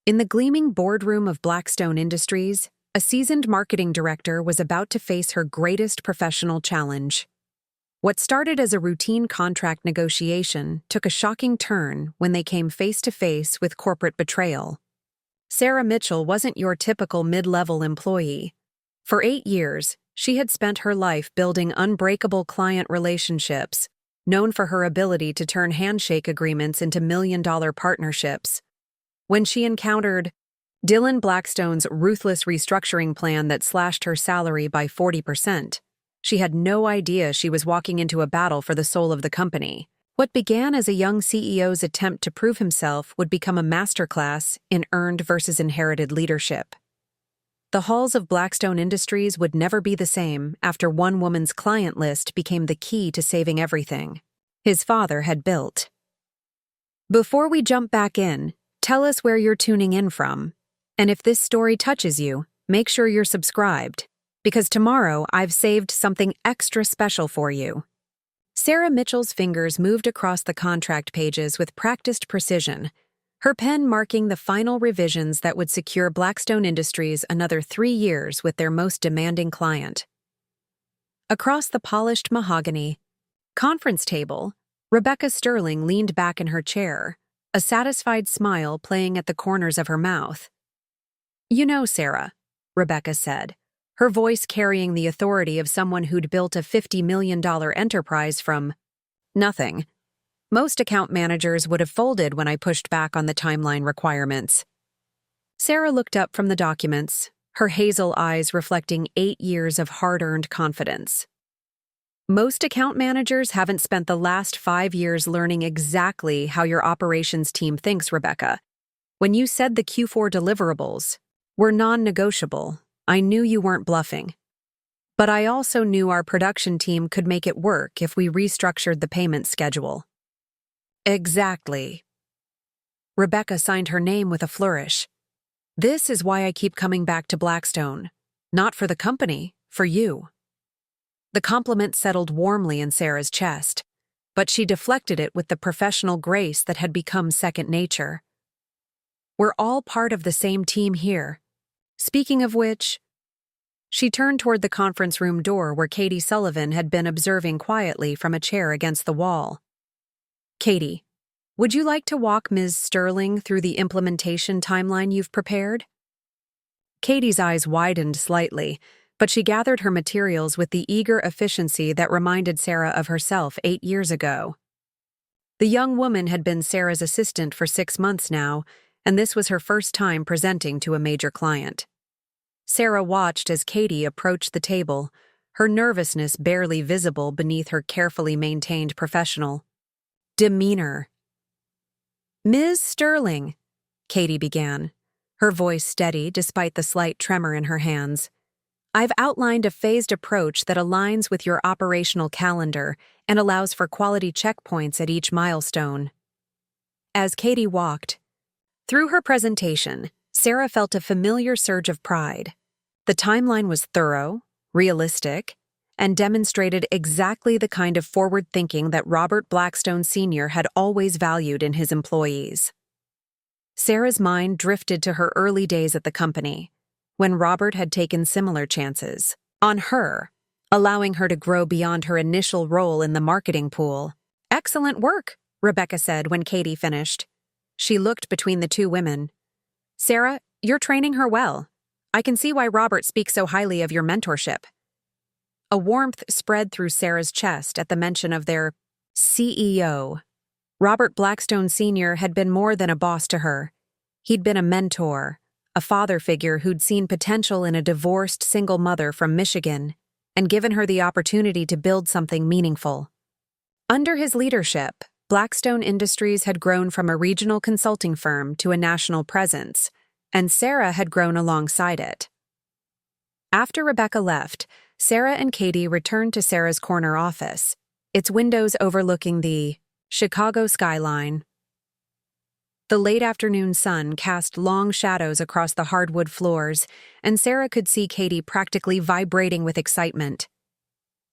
In the gleaming boardroom of Blackstone Industries, a seasoned marketing director was about to face her greatest professional challenge. What started as a routine contract negotiation took a shocking turn when they came face to face with corporate betrayal. Sarah Mitchell wasn't your typical mid-level employee. For 8 years, she had spent her life building unbreakable client relationships, known for her ability to turn handshake agreements into million-dollar partnerships. When she encountered Dylan Blackstone's ruthless restructuring plan that slashed her salary by 40%, she had no idea she was walking into a battle for the soul of the company. What began as a young CEO's attempt to prove himself would become a masterclass in earned versus inherited leadership. The halls of Blackstone Industries would never be the same after one woman's client list became the key to saving everything his father had built. Before we jump back in, tell us where you're tuning in from. And if this story touches you, make sure you're subscribed, because tomorrow I've saved something extra special for you. Sarah Mitchell's fingers moved across the contract pages with practiced precision, her pen marking the final revisions that would secure Blackstone Industries another 3 years with their most demanding client. Across the polished mahogany conference table, Rebecca Sterling leaned back in her chair, a satisfied smile playing at the corners of her mouth. "You know, Sarah," Rebecca said, her voice carrying the authority of someone who'd built a $50 million enterprise from nothing. Most account managers would have folded when I pushed back on the timeline requirements. Sarah looked up from the documents, her hazel eyes reflecting 8 years of hard-earned confidence. Most account managers haven't spent the last 5 years learning exactly how your operations team thinks, Rebecca. When you said the Q4 deliverables were non-negotiable, I knew you weren't bluffing. But I also knew our production team could make it work if we restructured the payment schedule. Exactly. Rebecca signed her name with a flourish. This is why I keep coming back to Blackstone. Not for the company, for you. The compliment settled warmly in Sarah's chest, but she deflected it with the professional grace that had become second nature. We're all part of the same team here. Speaking of which, she turned toward the conference room door where Katie Sullivan had been observing quietly from a chair against the wall. Katie, would you like to walk Ms. Sterling through the implementation timeline you've prepared? Katie's eyes widened slightly, but she gathered her materials with the eager efficiency that reminded Sarah of herself 8 years ago. The young woman had been Sarah's assistant for 6 months now, and this was her first time presenting to a major client. Sarah watched as Katie approached the table, her nervousness barely visible beneath her carefully maintained professional demeanor. "Ms. Sterling," Katie began, her voice steady despite the slight tremor in her hands, "I've outlined a phased approach that aligns with your operational calendar and allows for quality checkpoints at each milestone." As Katie walked through her presentation, Sarah felt a familiar surge of pride. The timeline was thorough, realistic, and demonstrated exactly the kind of forward thinking that Robert Blackstone Sr. had always valued in his employees. Sarah's mind drifted to her early days at the company, when Robert had taken similar chances on her, allowing her to grow beyond her initial role in the marketing pool. "Excellent work," Rebecca said when Katie finished. She looked between the two women. "Sarah, you're training her well. I can see why Robert speaks so highly of your mentorship." A warmth spread through Sarah's chest at the mention of their CEO. Robert Blackstone Sr. had been more than a boss to her. He'd been a mentor, a father figure who'd seen potential in a divorced single mother from Michigan and given her the opportunity to build something meaningful. Under his leadership, Blackstone Industries had grown from a regional consulting firm to a national presence, and Sarah had grown alongside it. After Rebecca left, Sarah and Katie returned to Sarah's corner office, its windows overlooking the Chicago skyline. The late afternoon sun cast long shadows across the hardwood floors, and Sarah could see Katie practically vibrating with excitement.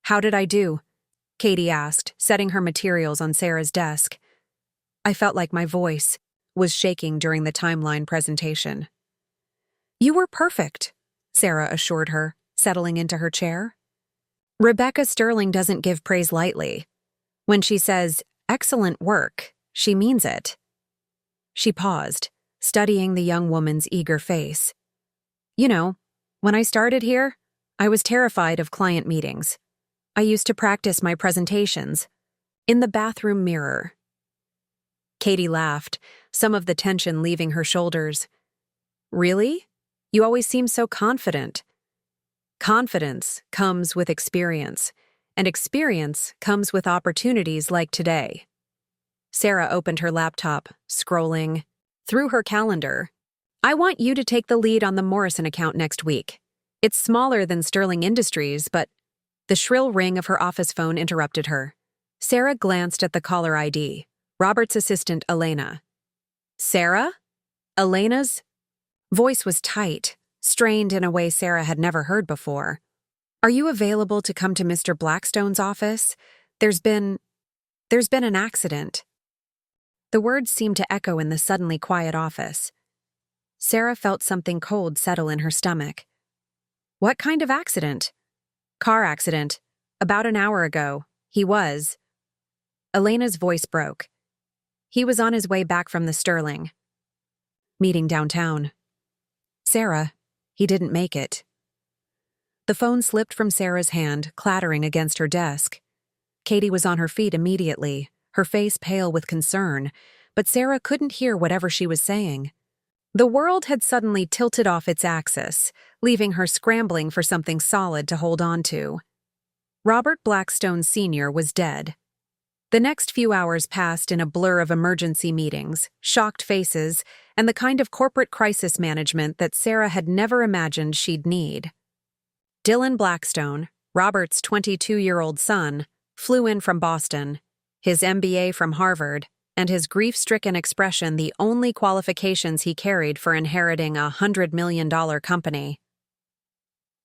"How did I do?" Katie asked, setting her materials on Sarah's desk. "I felt like my voice was shaking during the timeline presentation. "You were perfect," Sarah assured her, settling into her chair. Rebecca Sterling doesn't give praise lightly. When she says, "excellent work," she means it. She paused, studying the young woman's eager face. "You know, when I started here, I was terrified of client meetings. I used to practice my presentations in the bathroom mirror." Katie laughed, some of the tension leaving her shoulders. "Really? You always seem so confident." "Confidence comes with experience, and experience comes with opportunities like today." Sarah opened her laptop, scrolling through her calendar. "I want you to take the lead on the Morrison account next week. It's smaller than Sterling Industries, but—" The shrill ring of her office phone interrupted her. Sarah glanced at the caller ID, Robert's assistant, Elena. "Sarah?" Elena's voice was tight, strained in a way Sarah had never heard before. "Are you available to come to Mr. Blackstone's office? There's been an accident." The words seemed to echo in the suddenly quiet office. Sarah felt something cold settle in her stomach. "What kind of accident?" "Car accident. About an hour ago. He was—" Elena's voice broke. "He was on his way back from the Sterling meeting downtown." "Sarah, he didn't make it." The phone slipped from Sarah's hand, clattering against her desk. Katie was on her feet immediately, her face pale with concern, but Sarah couldn't hear whatever she was saying. The world had suddenly tilted off its axis, leaving her scrambling for something solid to hold on to. Robert Blackstone Sr. was dead. The next few hours passed in a blur of emergency meetings, shocked faces, and the kind of corporate crisis management that Sarah had never imagined she'd need. Dylan Blackstone, Robert's 22-year-old son, flew in from Boston, his MBA from Harvard, and his grief-stricken expression the only qualifications he carried for inheriting a $100 million company.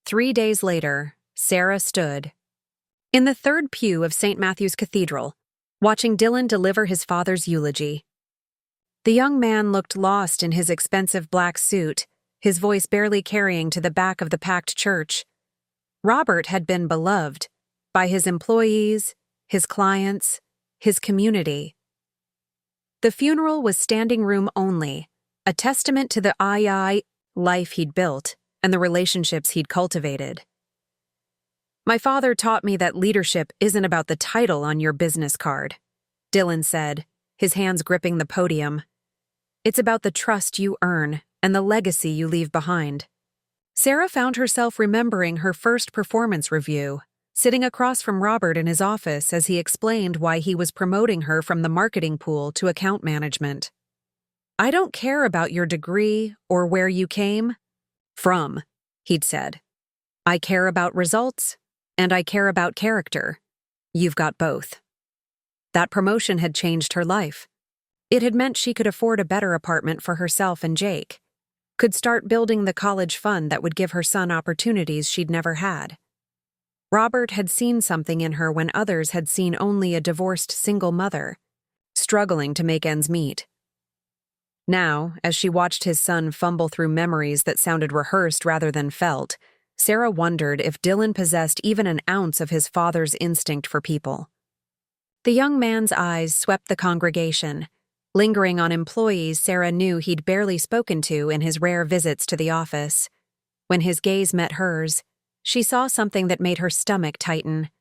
3 days later, Sarah stood in the third pew of St. Matthew's Cathedral, watching Dylan deliver his father's eulogy. The young man looked lost in his expensive black suit, his voice barely carrying to the back of the packed church. Robert had been beloved by his employees, his clients, his community. The funeral was standing room only, a testament to the life he'd built and the relationships he'd cultivated. "My father taught me that leadership isn't about the title on your business card," Dylan said, his hands gripping the podium. "It's about the trust you earn and the legacy you leave behind." Sarah found herself remembering her first performance review, sitting across from Robert in his office as he explained why he was promoting her from the marketing pool to account management. "I don't care about your degree or where you came from," he'd said. "I care about results, and I care about character. You've got both." That promotion had changed her life. It had meant she could afford a better apartment for herself and Jake, could start building the college fund that would give her son opportunities she'd never had. Robert had seen something in her when others had seen only a divorced single mother, struggling to make ends meet. Now, as she watched his son fumble through memories that sounded rehearsed rather than felt, Sarah wondered if Dylan possessed even an ounce of his father's instinct for people. The young man's eyes swept the congregation, lingering on employees Sarah knew he'd barely spoken to in his rare visits to the office. When his gaze met hers, she saw something that made her stomach tighten,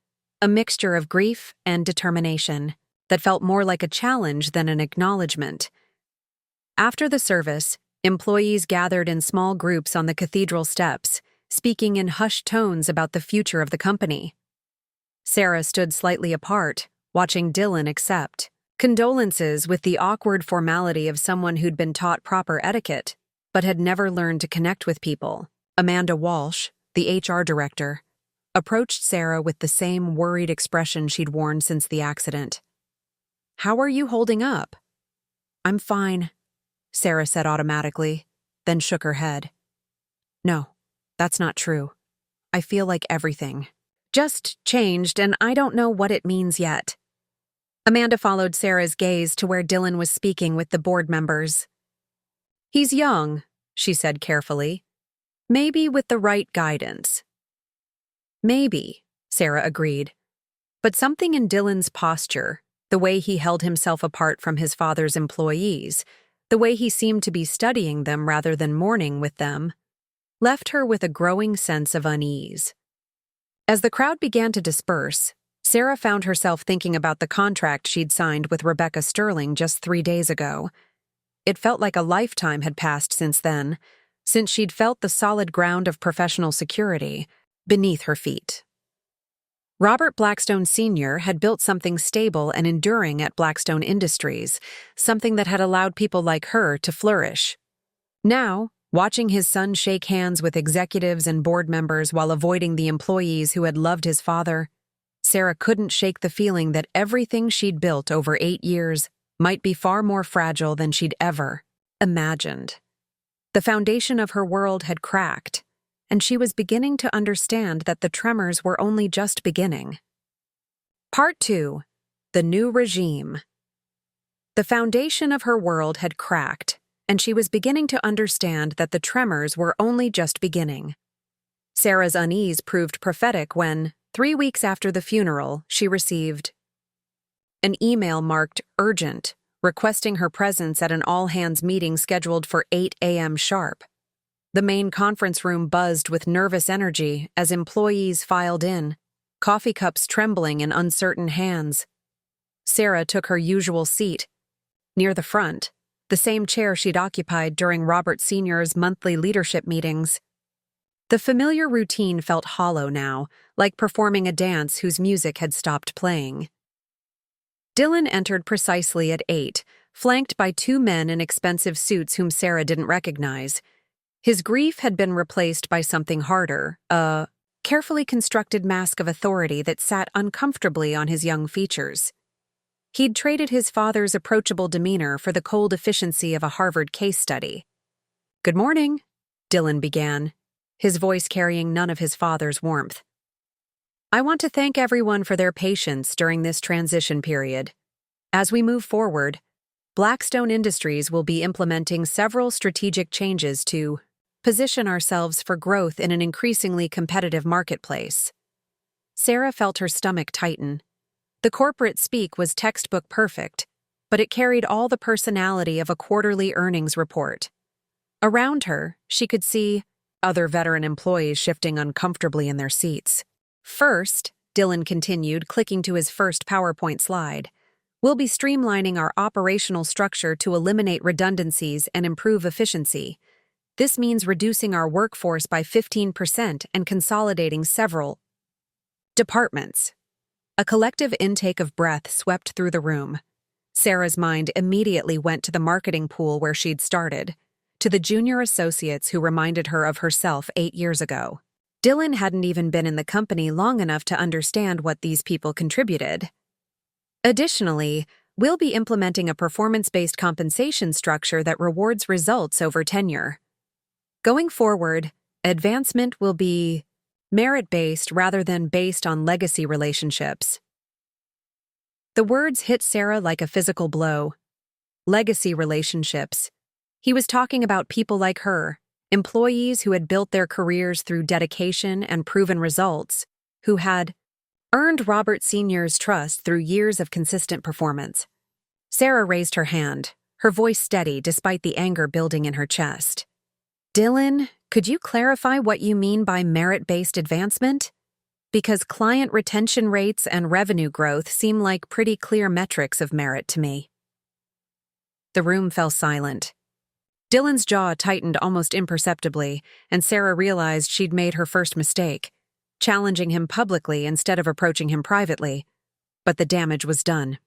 a mixture of grief and determination that felt more like a challenge than an acknowledgement. After the service, employees gathered in small groups on the cathedral steps, speaking in hushed tones about the future of the company. Sarah stood slightly apart, watching Dylan accept condolences with the awkward formality of someone who'd been taught proper etiquette, but had never learned to connect with people. Amanda Walsh, the HR director, approached Sarah with the same worried expression she'd worn since the accident. "How are you holding up?" "I'm fine," Sarah said automatically, then shook her head. "No, that's not true. I feel like everything just changed, and I don't know what it means yet." Amanda followed Sarah's gaze to where Dylan was speaking with the board members. "He's young," she said carefully. "Maybe with the right guidance." "Maybe," Sarah agreed. But something in Dylan's posture, the way he held himself apart from his father's employees, the way he seemed to be studying them rather than mourning with them, left her with a growing sense of unease. As the crowd began to disperse, Sarah found herself thinking about the contract she'd signed with Rebecca Sterling just 3 days ago. It felt like a lifetime had passed since then, since she'd felt the solid ground of professional security beneath her feet. Robert Blackstone Sr. had built something stable and enduring at Blackstone Industries, something that had allowed people like her to flourish. Now, watching his son shake hands with executives and board members while avoiding the employees who had loved his father, Sarah couldn't shake the feeling that everything she'd built over 8 years might be far more fragile than she'd ever imagined. The foundation of her world had cracked, and she was beginning to understand that the tremors were only just beginning. Part 2. The New Regime. The foundation of her world had cracked, and she was beginning to understand that the tremors were only just beginning. Sarah's unease proved prophetic when, 3 weeks after the funeral, she received an email marked urgent, requesting her presence at an all-hands meeting scheduled for 8 a.m. sharp. The main conference room buzzed with nervous energy as employees filed in, coffee cups trembling in uncertain hands. Sarah took her usual seat, near the front, the same chair she'd occupied during Robert Sr.'s monthly leadership meetings. The familiar routine felt hollow now, like performing a dance whose music had stopped playing. Dylan entered precisely at 8, flanked by 2 men in expensive suits whom Sarah didn't recognize. His grief had been replaced by something harder, a carefully constructed mask of authority that sat uncomfortably on his young features. He'd traded his father's approachable demeanor for the cold efficiency of a Harvard case study. "Good morning," Dylan began, his voice carrying none of his father's warmth. "I want to thank everyone for their patience during this transition period. As we move forward, Blackstone Industries will be implementing several strategic changes to position ourselves for growth in an increasingly competitive marketplace." Sarah felt her stomach tighten. The corporate speak was textbook perfect, but it carried all the personality of a quarterly earnings report. Around her, she could see other veteran employees shifting uncomfortably in their seats. "First," Dylan continued, clicking to his first PowerPoint slide, "we'll be streamlining our operational structure to eliminate redundancies and improve efficiency. This means reducing our workforce by 15% and consolidating several departments." A collective intake of breath swept through the room. Sarah's mind immediately went to the marketing pool where she'd started, to the junior associates who reminded her of herself 8 years ago. Dylan hadn't even been in the company long enough to understand what these people contributed. Additionally, we'll be implementing a performance-based compensation structure that rewards results over tenure. Going forward, advancement will be merit-based rather than based on legacy relationships. The words hit Sarah like a physical blow. Legacy relationships. He was talking about people like her, employees who had built their careers through dedication and proven results, who had earned Robert Sr.'s trust through years of consistent performance. Sarah raised her hand, her voice steady despite the anger building in her chest. "Dylan, could you clarify what you mean by merit-based advancement? Because client retention rates and revenue growth seem like pretty clear metrics of merit to me." The room fell silent. Dylan's jaw tightened almost imperceptibly, and Sarah realized she'd made her first mistake, challenging him publicly instead of approaching him privately. But the damage was done.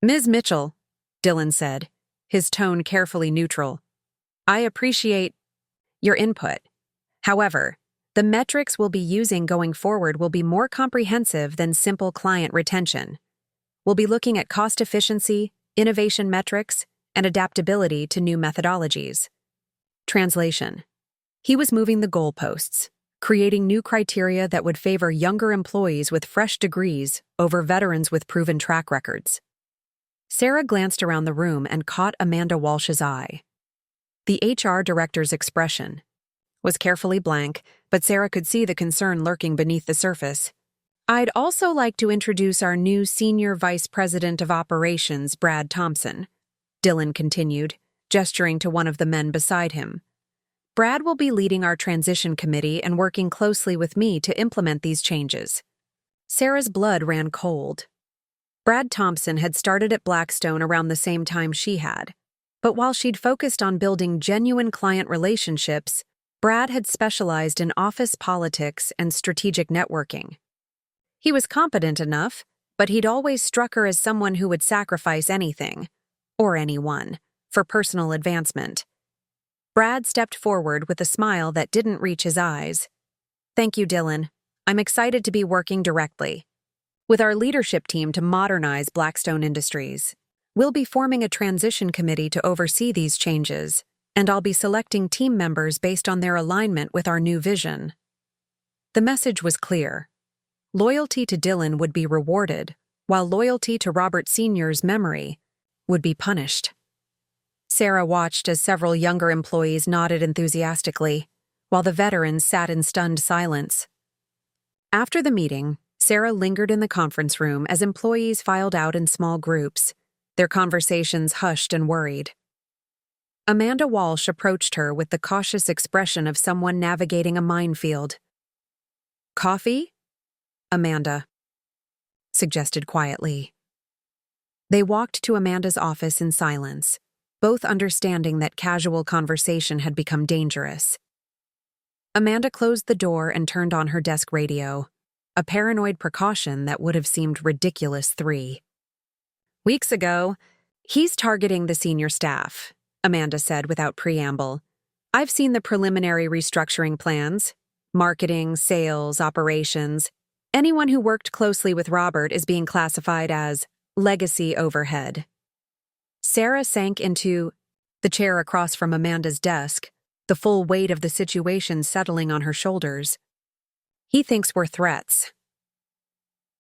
"Ms. Mitchell," Dylan said, his tone carefully neutral, "I appreciate your input. However, the metrics we'll be using going forward will be more comprehensive than simple client retention. We'll be looking at cost efficiency, innovation metrics, and adaptability to new methodologies." Translation. He was moving the goalposts, creating new criteria that would favor younger employees with fresh degrees over veterans with proven track records. Sarah glanced around the room and caught Amanda Walsh's eye. The HR director's expression was carefully blank, but Sarah could see the concern lurking beneath the surface. "I'd also like to introduce our new Senior Vice President of Operations, Brad Thompson," Dylan continued, gesturing to one of the men beside him. "Brad will be leading our transition committee and working closely with me to implement these changes." Sarah's blood ran cold. Brad Thompson had started at Blackstone around the same time she had, but while she'd focused on building genuine client relationships, Brad had specialized in office politics and strategic networking. He was competent enough, but he'd always struck her as someone who would sacrifice anything, or anyone, for personal advancement. Brad stepped forward with a smile that didn't reach his eyes. "Thank you, Dylan. I'm excited to be working directly with our leadership team to modernize Blackstone Industries. We'll be forming a transition committee to oversee these changes, and I'll be selecting team members based on their alignment with our new vision." The message was clear. Loyalty to Dylan would be rewarded, while loyalty to Robert Sr.'s memory would be punished. Sarah watched as several younger employees nodded enthusiastically, while the veterans sat in stunned silence. After the meeting, Sarah lingered in the conference room as employees filed out in small groups, their conversations hushed and worried. Amanda Walsh approached her with the cautious expression of someone navigating a minefield. "Coffee?" Amanda suggested quietly. They walked to Amanda's office in silence, both understanding that casual conversation had become dangerous. Amanda closed the door and turned on her desk radio, a paranoid precaution that would have seemed ridiculous 3 weeks ago. "He's targeting the senior staff," Amanda said without preamble. "I've seen the preliminary restructuring plans. Marketing, sales, operations. Anyone who worked closely with Robert is being classified as legacy overhead." Sarah sank into the chair across from Amanda's desk, the full weight of the situation settling on her shoulders. "He thinks we're threats."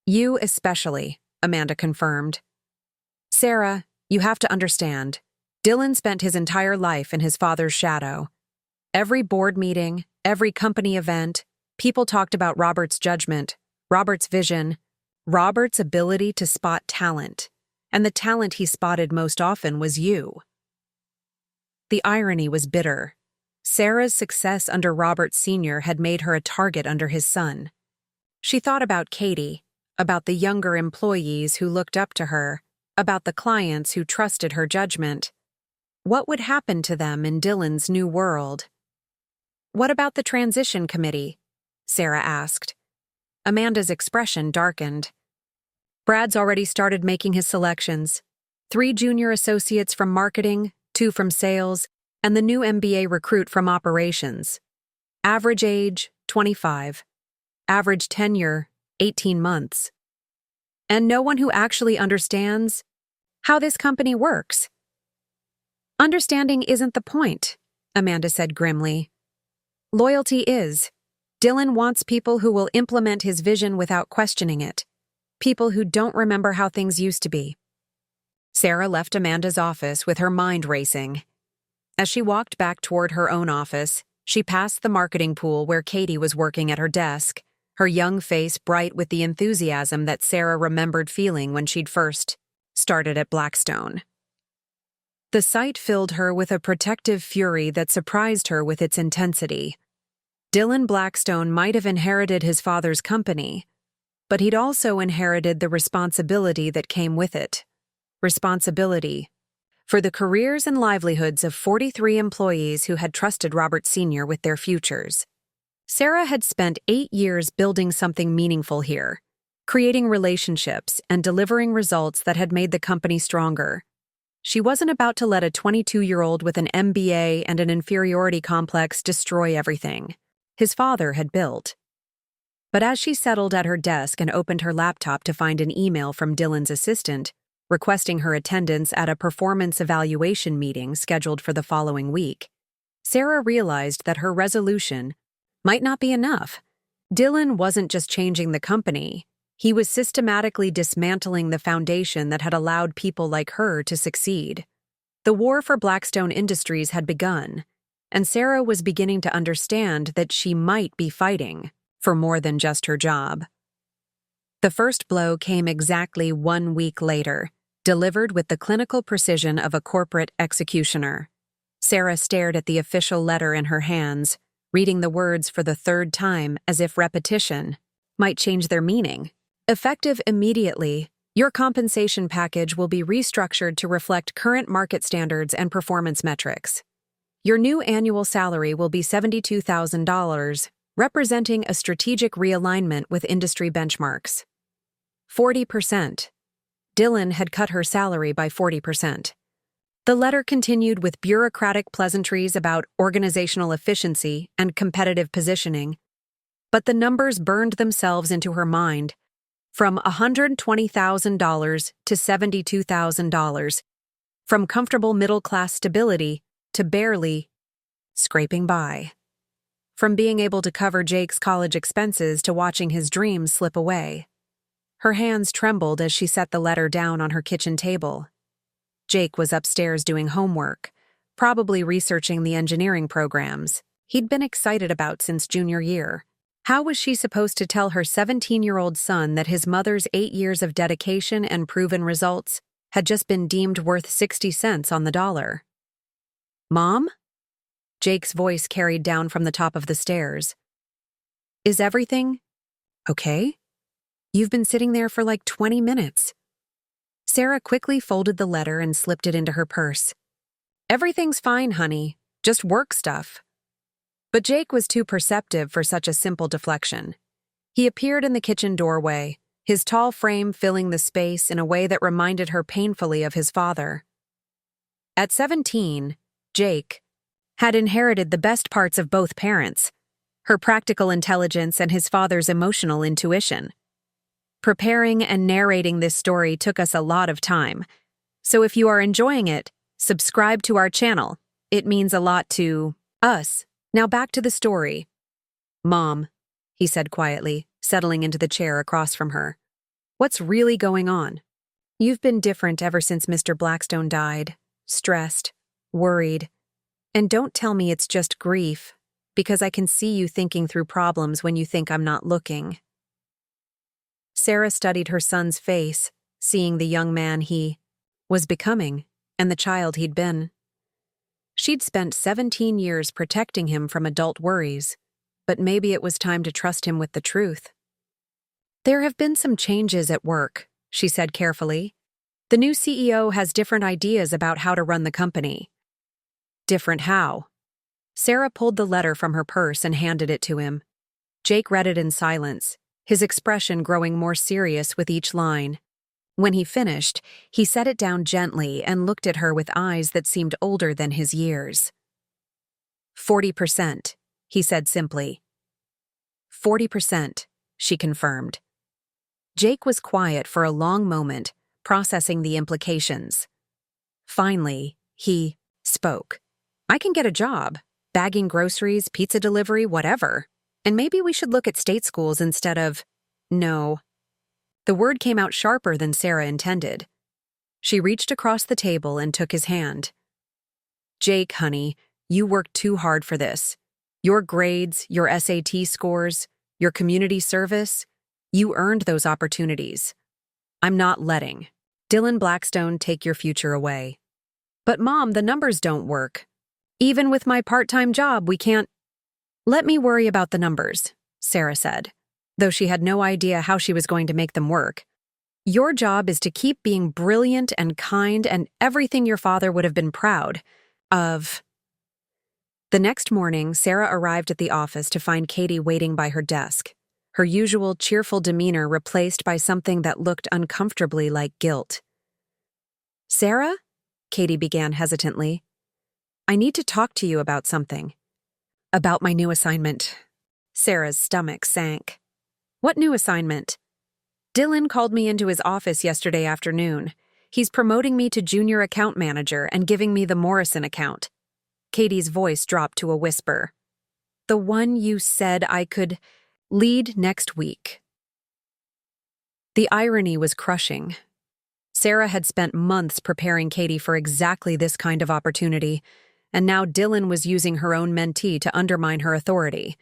"You especially," Amanda confirmed. "Sarah, you have to understand. Dylan spent his entire life in his father's shadow. Every board meeting, every company event, people talked about Robert's judgment, Robert's vision, Robert's ability to spot talent, and the talent he spotted most often was you." The irony was bitter. Sarah's success under Robert Sr. had made her a target under his son. She thought about Katie, about the younger employees who looked up to her, about the clients who trusted her judgment. What would happen to them in Dylan's new world? "What about the transition committee?" Sarah asked. Amanda's expression darkened. "Brad's already started making his selections. 3 junior associates from marketing, 2 from sales, and the new MBA recruit from operations. Average age, 25. Average tenure, 18 months. And no one who actually understands how this company works." "Understanding isn't the point," Amanda said grimly. "Loyalty is. Dylan wants people who will implement his vision without questioning it. People who don't remember how things used to be." Sarah left Amanda's office with her mind racing. As she walked back toward her own office, she passed the marketing pool where Katie was working at her desk, her young face bright with the enthusiasm that Sarah remembered feeling when she'd first started at Blackstone. The sight filled her with a protective fury that surprised her with its intensity. Dylan Blackstone might have inherited his father's company, but he'd also inherited the responsibility that came with it. Responsibility for the careers and livelihoods of 43 employees who had trusted Robert Sr. with their futures. Sarah had spent 8 years building something meaningful here, creating relationships and delivering results that had made the company stronger. She wasn't about to let a 22-year-old with an MBA and an inferiority complex destroy everything his father had built. But as she settled at her desk and opened her laptop to find an email from Dylan's assistant, requesting her attendance at a performance evaluation meeting scheduled for the following week, Sarah realized that her resolution might not be enough. Dylan wasn't just changing the company. He was systematically dismantling the foundation that had allowed people like her to succeed. The war for Blackstone Industries had begun, and Sarah was beginning to understand that she might be fighting for more than just her job. The first blow came exactly 1 week later, delivered with the clinical precision of a corporate executioner. Sarah stared at the official letter in her hands, reading the words for the third time as if repetition might change their meaning. Effective immediately, your compensation package will be restructured to reflect current market standards and performance metrics. Your new annual salary will be $72,000, representing a strategic realignment with industry benchmarks. 40%. Dylan had cut her salary by 40%. The letter continued with bureaucratic pleasantries about organizational efficiency and competitive positioning, but the numbers burned themselves into her mind. From $120,000 to $72,000, from comfortable middle-class stability to barely scraping by, from being able to cover Jake's college expenses to watching his dreams slip away. Her hands trembled as she set the letter down on her kitchen table. Jake was upstairs doing homework, probably researching the engineering programs he'd been excited about since junior year. How was she supposed to tell her 17-year-old son that his mother's 8 years of dedication and proven results had just been deemed worth 60 cents on the dollar? "Mom?" Jake's voice carried down from the top of the stairs. "Is everything okay? You've been sitting there for like 20 minutes. Sarah quickly folded the letter and slipped it into her purse. "Everything's fine, honey. Just work stuff." But Jake was too perceptive for such a simple deflection. He appeared in the kitchen doorway, his tall frame filling the space in a way that reminded her painfully of his father. At 17, Jake had inherited the best parts of both parents, her practical intelligence and his father's emotional intuition. Preparing and narrating this story took us a lot of time, so if you are enjoying it, subscribe to our channel. It means a lot to us. Now back to the story. "Mom," he said quietly, settling into the chair across from her. "What's really going on? You've been different ever since Mr. Blackstone died, stressed, worried. And don't tell me it's just grief, because I can see you thinking through problems when you think I'm not looking." Sarah studied her son's face, seeing the young man he was becoming and the child he'd been. She'd spent 17 years protecting him from adult worries, but maybe it was time to trust him with the truth. "There have been some changes at work," she said carefully. "The new CEO has different ideas about how to run the company." "Different how?" Sarah pulled the letter from her purse and handed it to him. Jake read it in silence, his expression growing more serious with each line. When he finished, he set it down gently and looked at her with eyes that seemed older than his years. 40%, he said simply. 40%, she confirmed. Jake was quiet for a long moment, processing the implications. Finally, he spoke. "I can get a job, bagging groceries, pizza delivery, whatever. And maybe we should look at state schools instead of..." "No." The word came out sharper than Sarah intended. She reached across the table and took his hand. "Jake, honey, you worked too hard for this. Your grades, your SAT scores, your community service, you earned those opportunities. I'm not letting Dylan Blackstone take your future away." "But Mom, the numbers don't work. Even with my part-time job, we can't..." "Let me worry about the numbers," Sarah said, though she had no idea how she was going to make them work. "Your job is to keep being brilliant and kind and everything your father would have been proud of." The next morning, Sarah arrived at the office to find Katie waiting by her desk, her usual cheerful demeanor replaced by something that looked uncomfortably like guilt. "Sarah?" Katie began hesitantly. "I need to talk to you about something." "About my new assignment." Sarah's stomach sank. "What new assignment?" "Dylan called me into his office yesterday afternoon. He's promoting me to junior account manager and giving me the Morrison account." Katie's voice dropped to a whisper. The one you said I could lead next week. The irony was crushing. Sarah had spent months preparing Katie for exactly this kind of opportunity, and now Dylan was using her own mentee to undermine her authority.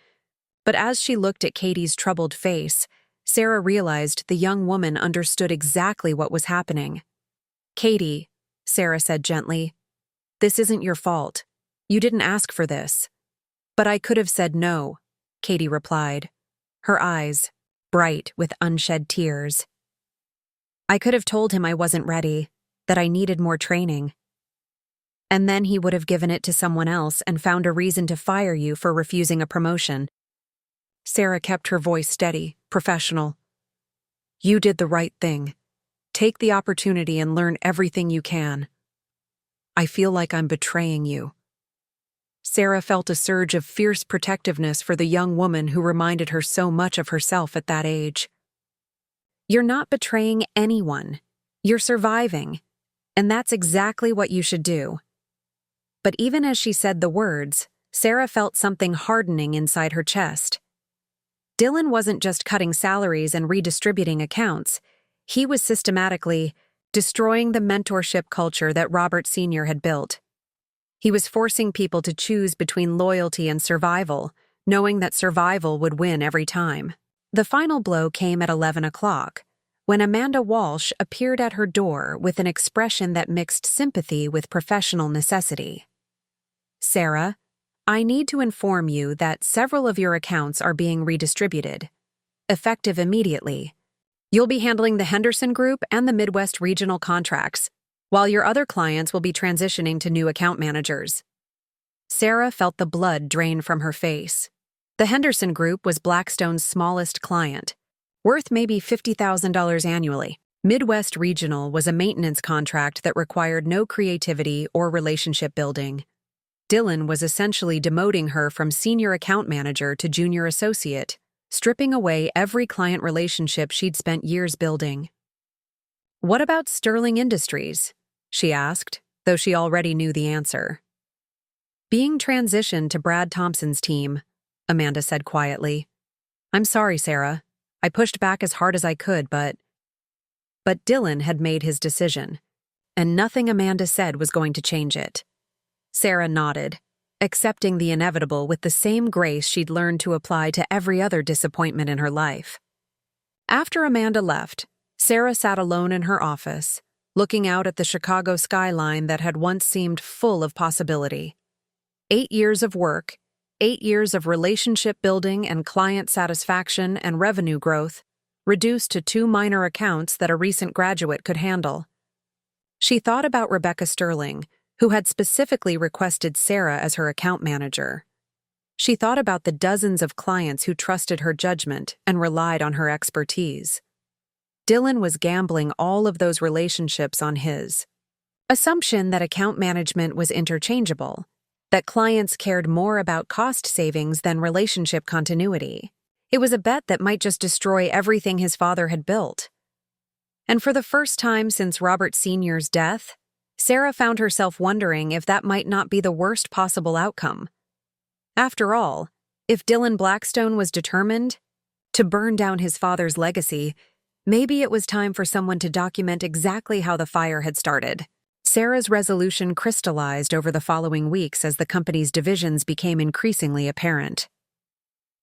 But as she looked at Katie's troubled face, Sarah realized the young woman understood exactly what was happening. "Katie," Sarah said gently, "this isn't your fault. You didn't ask for this." "But I could have said no," Katie replied, her eyes bright with unshed tears. "I could have told him I wasn't ready, that I needed more training. And then he would have given it to someone else and found a reason to fire you for refusing a promotion." Sarah kept her voice steady, professional. "You did the right thing. Take the opportunity and learn everything you can. I feel like I'm betraying you." Sarah felt a surge of fierce protectiveness for the young woman who reminded her so much of herself at that age. "You're not betraying anyone. You're surviving. And that's exactly what you should do." But even as she said the words, Sarah felt something hardening inside her chest. Dylan wasn't just cutting salaries and redistributing accounts. He was systematically destroying the mentorship culture that Robert Sr. had built. He was forcing people to choose between loyalty and survival, knowing that survival would win every time. The final blow came at 11 o'clock, when Amanda Walsh appeared at her door with an expression that mixed sympathy with professional necessity. "Sarah, I need to inform you that several of your accounts are being redistributed, effective immediately. You'll be handling the Henderson Group and the Midwest regional contracts, while your other clients will be transitioning to new account managers." Sarah felt the blood drain from her face. The Henderson Group was Blackstone's smallest client, worth maybe $50,000 annually. Midwest Regional was a maintenance contract that required no creativity or relationship building. Dylan was essentially demoting her from senior account manager to junior associate, stripping away every client relationship she'd spent years building. "What about Sterling Industries?" she asked, though she already knew the answer. "Being transitioned to Brad Thompson's team," Amanda said quietly. "I'm sorry, Sarah. I pushed back as hard as I could, but Dylan had made his decision, and nothing Amanda said was going to change it." Sarah nodded, accepting the inevitable with the same grace she'd learned to apply to every other disappointment in her life. After Amanda left, Sarah sat alone in her office, looking out at the Chicago skyline that had once seemed full of possibility. 8 years of work, 8 years of relationship building and client satisfaction and revenue growth, reduced to 2 minor accounts that a recent graduate could handle. She thought about Rebecca Sterling, who had specifically requested Sarah as her account manager. She thought about the dozens of clients who trusted her judgment and relied on her expertise. Dylan was gambling all of those relationships on his assumption that account management was interchangeable, that clients cared more about cost savings than relationship continuity. It was a bet that might just destroy everything his father had built. And for the first time since Robert Sr.'s death, Sarah found herself wondering if that might not be the worst possible outcome. After all, if Dylan Blackstone was determined to burn down his father's legacy, maybe it was time for someone to document exactly how the fire had started. Sarah's resolution crystallized over the following weeks as the company's divisions became increasingly apparent.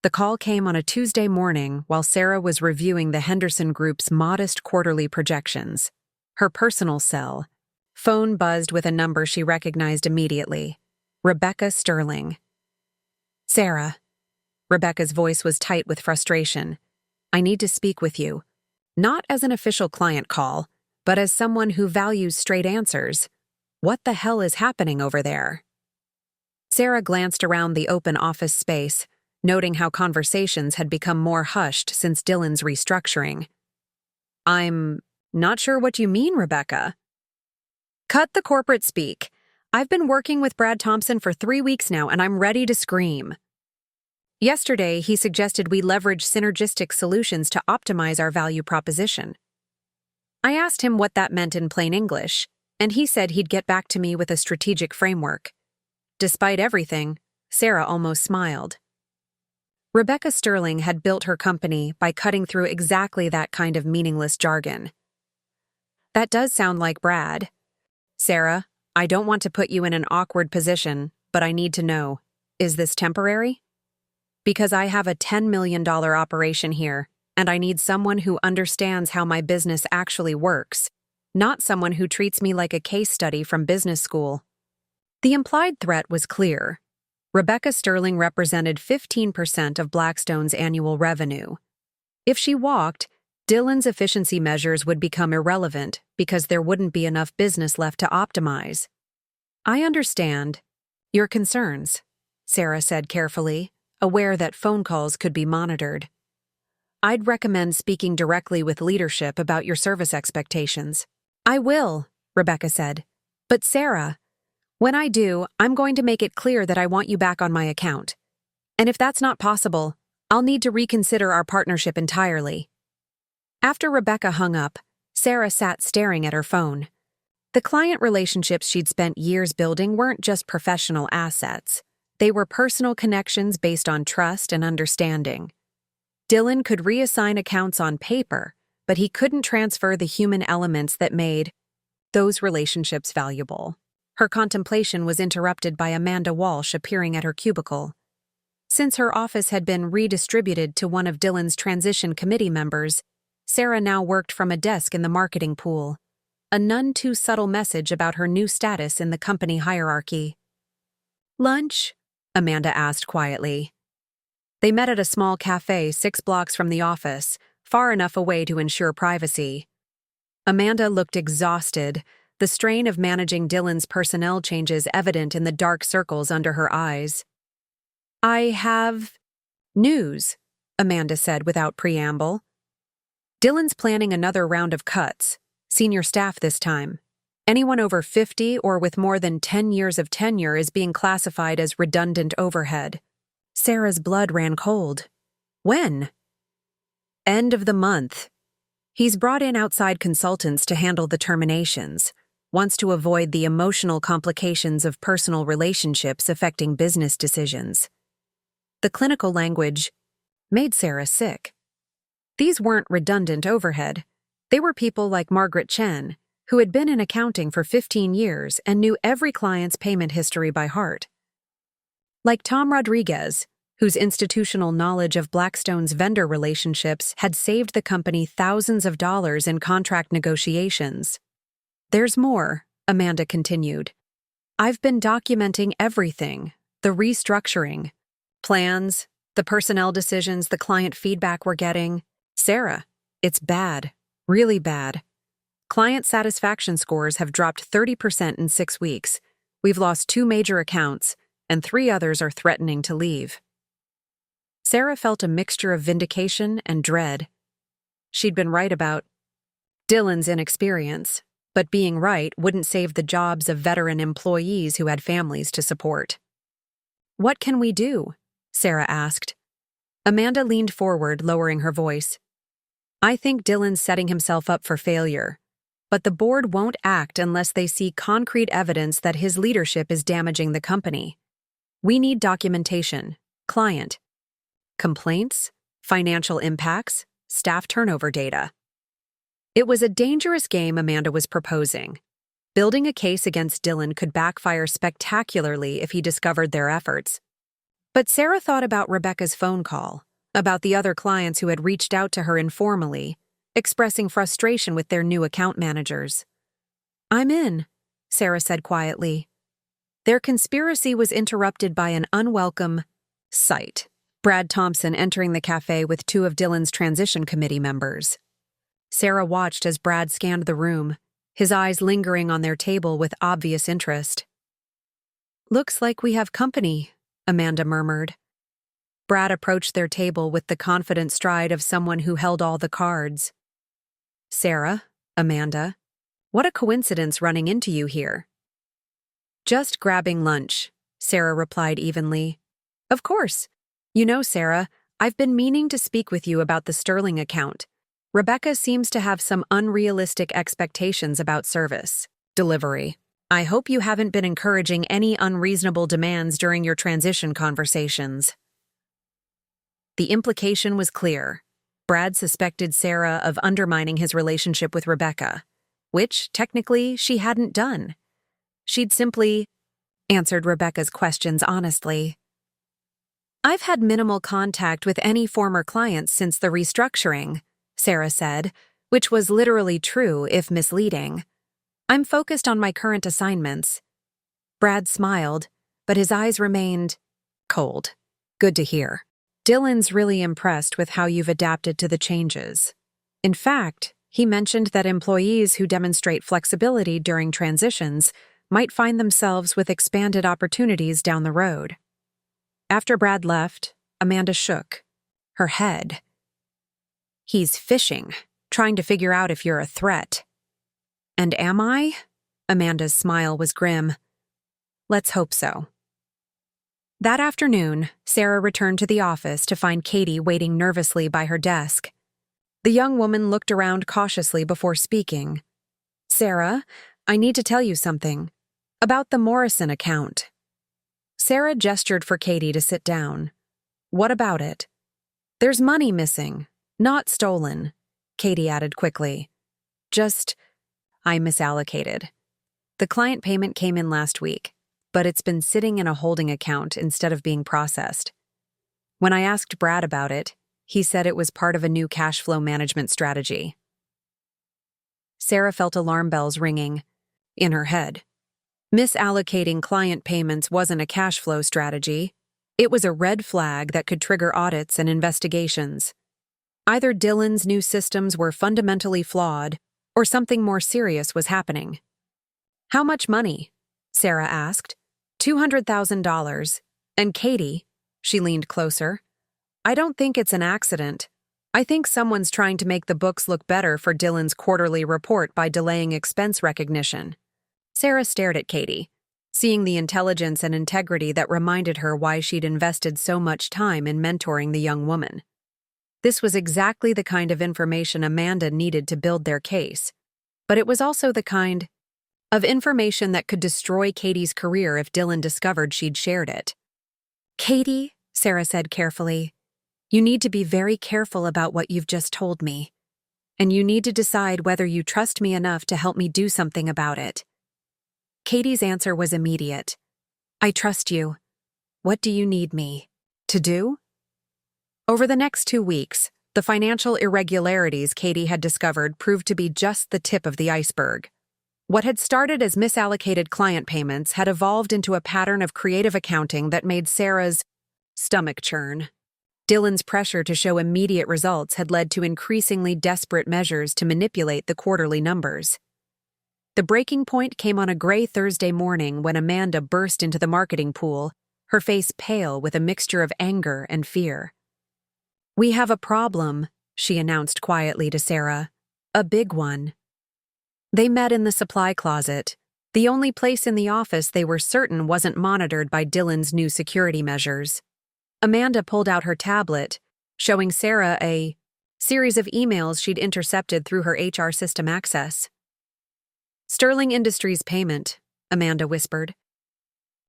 The call came on a Tuesday morning while Sarah was reviewing the Henderson Group's modest quarterly projections. Her personal cell. Phone buzzed with a number she recognized immediately. Rebecca Sterling. "Sarah." Rebecca's voice was tight with frustration. "I need to speak with you. Not as an official client call, but as someone who values straight answers. What the hell is happening over there?" Sarah glanced around the open office space, noting how conversations had become more hushed since Dylan's restructuring. "I'm not sure what you mean, Rebecca." "Cut the corporate speak. I've been working with Brad Thompson for 3 weeks now, and I'm ready to scream. Yesterday, he suggested we leverage synergistic solutions to optimize our value proposition. I asked him what that meant in plain English, and he said he'd get back to me with a strategic framework." Despite everything, Sarah almost smiled. Rebecca Sterling had built her company by cutting through exactly that kind of meaningless jargon. That does sound like Brad. Sarah, I don't want to put you in an awkward position, but I need to know, is this temporary? Because I have a $10 million operation here, and I need someone who understands how my business actually works, not someone who treats me like a case study from business school. The implied threat was clear. Rebecca Sterling represented 15% of Blackstone's annual revenue. If she walked, Dylan's efficiency measures would become irrelevant because there wouldn't be enough business left to optimize. I understand your concerns, Sarah said carefully, aware that phone calls could be monitored. I'd recommend speaking directly with leadership about your service expectations. I will, Rebecca said. But Sarah, when I do, I'm going to make it clear that I want you back on my account. And if that's not possible, I'll need to reconsider our partnership entirely. After Rebecca hung up, Sarah sat staring at her phone. The client relationships she'd spent years building weren't just professional assets. They were personal connections based on trust and understanding. Dylan could reassign accounts on paper, but he couldn't transfer the human elements that made those relationships valuable. Her contemplation was interrupted by Amanda Walsh appearing at her cubicle. Since her office had been redistributed to one of Dylan's transition committee members, Sarah now worked from a desk in the marketing pool, a none too subtle message about her new status in the company hierarchy. Lunch? Amanda asked quietly. They met at a small cafe 6 blocks from the office, far enough away to ensure privacy. Amanda looked exhausted, the strain of managing Dylan's personnel changes evident in the dark circles under her eyes. I have news, Amanda said without preamble. Dylan's planning another round of cuts, senior staff this time. Anyone over 50 or with more than 10 years of tenure is being classified as redundant overhead. Sarah's blood ran cold. When? End of the month. He's brought in outside consultants to handle the terminations, wants to avoid the emotional complications of personal relationships affecting business decisions. The clinical language made Sarah sick. These weren't redundant overhead. They were people like Margaret Chen, who had been in accounting for 15 years and knew every client's payment history by heart. Like Tom Rodriguez, whose institutional knowledge of Blackstone's vendor relationships had saved the company thousands of dollars in contract negotiations. There's more, Amanda continued. I've been documenting everything, the restructuring, plans, the personnel decisions, the client feedback we're getting. Sarah, it's bad, really bad. Client satisfaction scores have dropped 30% in 6 weeks. We've lost 2 major accounts, and 3 others are threatening to leave. Sarah felt a mixture of vindication and dread. She'd been right about Dylan's inexperience, but being right wouldn't save the jobs of veteran employees who had families to support. What can we do? Sarah asked. Amanda leaned forward, lowering her voice. I think Dylan's setting himself up for failure, but the board won't act unless they see concrete evidence that his leadership is damaging the company. We need documentation, client complaints, financial impacts, staff turnover data. It was a dangerous game Amanda was proposing. Building a case against Dylan could backfire spectacularly if he discovered their efforts. But Sarah thought about Rebecca's phone call, about the other clients who had reached out to her informally, expressing frustration with their new account managers. I'm in, Sarah said quietly. Their conspiracy was interrupted by an unwelcome sight. Brad Thompson entering the cafe with 2 of Dylan's transition committee members. Sarah watched as Brad scanned the room, his eyes lingering on their table with obvious interest. Looks like we have company, Amanda murmured. Brad approached their table with the confident stride of someone who held all the cards. Sarah, Amanda, what a coincidence running into you here. Just grabbing lunch, Sarah replied evenly. Of course. You know, Sarah, I've been meaning to speak with you about the Sterling account. Rebecca seems to have some unrealistic expectations about service delivery. I hope you haven't been encouraging any unreasonable demands during your transition conversations. The implication was clear. Brad suspected Sarah of undermining his relationship with Rebecca, which, technically, she hadn't done. She'd simply answered Rebecca's questions honestly. "I've had minimal contact with any former clients since the restructuring," Sarah said, which was literally true if misleading. "I'm focused on my current assignments." Brad smiled, but his eyes remained cold. "Good to hear. Dylan's really impressed with how you've adapted to the changes. In fact, he mentioned that employees who demonstrate flexibility during transitions might find themselves with expanded opportunities down the road." After Brad left, Amanda shook her head. "He's fishing, trying to figure out if you're a threat." "And am I?" Amanda's smile was grim. "Let's hope so." That afternoon, Sarah returned to the office to find Katie waiting nervously by her desk. The young woman looked around cautiously before speaking. "Sarah, I need to tell you something. About the Morrison account." Sarah gestured for Katie to sit down. "What about it?" "There's money missing, not stolen," Katie added quickly. I misallocated. The client payment came in last week, but it's been sitting in a holding account instead of being processed. When I asked Brad about it, he said it was part of a new cash flow management strategy." Sarah felt alarm bells ringing in her head. Misallocating client payments wasn't a cash flow strategy. It was a red flag that could trigger audits and investigations. Either Dylan's new systems were fundamentally flawed, or something more serious was happening. "How much money?" Sarah asked. $200,000. And Katie, she leaned closer. "I don't think it's an accident. I think someone's trying to make the books look better for Dylan's quarterly report by delaying expense recognition." Sarah stared at Katie, seeing the intelligence and integrity that reminded her why she'd invested so much time in mentoring the young woman. This was exactly the kind of information Amanda needed to build their case, but it was also the kind of information that could destroy Katie's career if Dylan discovered she'd shared it. "Katie," Sarah said carefully, "you need to be very careful about what you've just told me, and you need to decide whether you trust me enough to help me do something about it." Katie's answer was immediate. "I trust you. What do you need me to do?" Over the next 2 weeks, the financial irregularities Katie had discovered proved to be just the tip of the iceberg. What had started as misallocated client payments had evolved into a pattern of creative accounting that made Sarah's stomach churn. Dylan's pressure to show immediate results had led to increasingly desperate measures to manipulate the quarterly numbers. The breaking point came on a gray Thursday morning when Amanda burst into the marketing pool, her face pale with a mixture of anger and fear. "We have a problem," she announced quietly to Sarah. "A big one." They met in the supply closet, the only place in the office they were certain wasn't monitored by Dylan's new security measures. Amanda pulled out her tablet, showing Sarah a series of emails she'd intercepted through her HR system access. "Sterling Industries payment," Amanda whispered.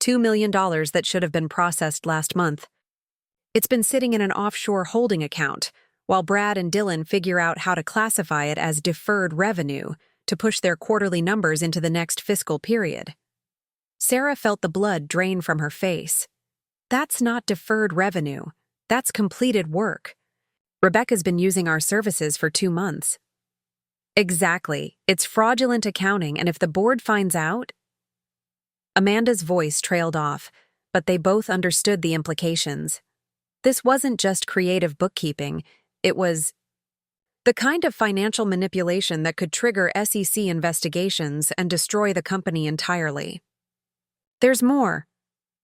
$2 million that should have been processed last month. It's been sitting in an offshore holding account, while Brad and Dylan figure out how to classify it as deferred revenue to push their quarterly numbers into the next fiscal period. Sarah felt the blood drain from her face. That's not deferred revenue. That's completed work. Rebecca's been using our services for 2 months. Exactly. It's fraudulent accounting, and if the board finds out... Amanda's voice trailed off, but they both understood the implications. This wasn't just creative bookkeeping, it was the kind of financial manipulation that could trigger SEC investigations and destroy the company entirely. "There's more,"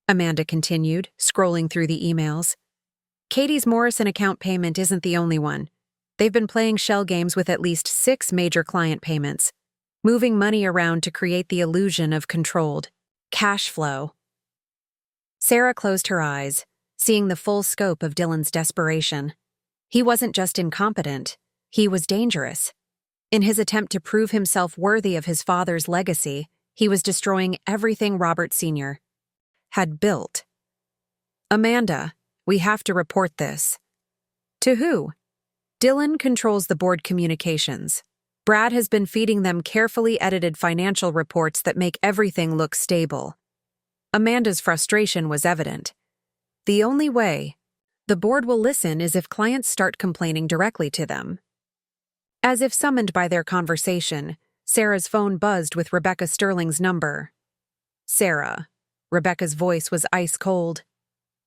Amanda continued, scrolling through the emails. "Katie's Morrison account payment isn't the only one. They've been playing shell games with at least 6 major client payments, moving money around to create the illusion of controlled cash flow." Sarah closed her eyes, seeing the full scope of Dylan's desperation. He wasn't just incompetent, he was dangerous. In his attempt to prove himself worthy of his father's legacy, he was destroying everything Robert Sr. had built. "Amanda, we have to report this." To who? Dylan controls the board communications. Brad has been feeding them carefully edited financial reports that make everything look stable. Amanda's frustration was evident. The only way the board will listen is if clients start complaining directly to them. As if summoned by their conversation, Sarah's phone buzzed with Rebecca Sterling's number. Sarah. Rebecca's voice was ice cold.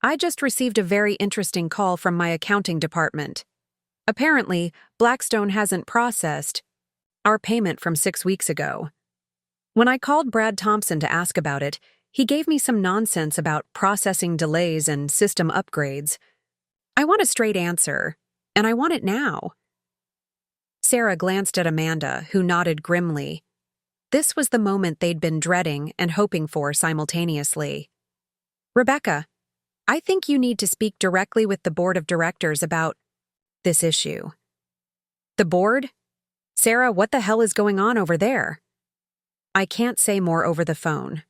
I just received a very interesting call from my accounting department. Apparently, Blackstone hasn't processed our payment from 6 weeks ago. When I called Brad Thompson to ask about it, he gave me some nonsense about processing delays and system upgrades. I want a straight answer, and I want it now. Sarah glanced at Amanda, who nodded grimly. This was the moment they'd been dreading and hoping for simultaneously. Rebecca, I think you need to speak directly with the board of directors about this issue. The board? Sarah, what the hell is going on over there? I can't say more over the phone.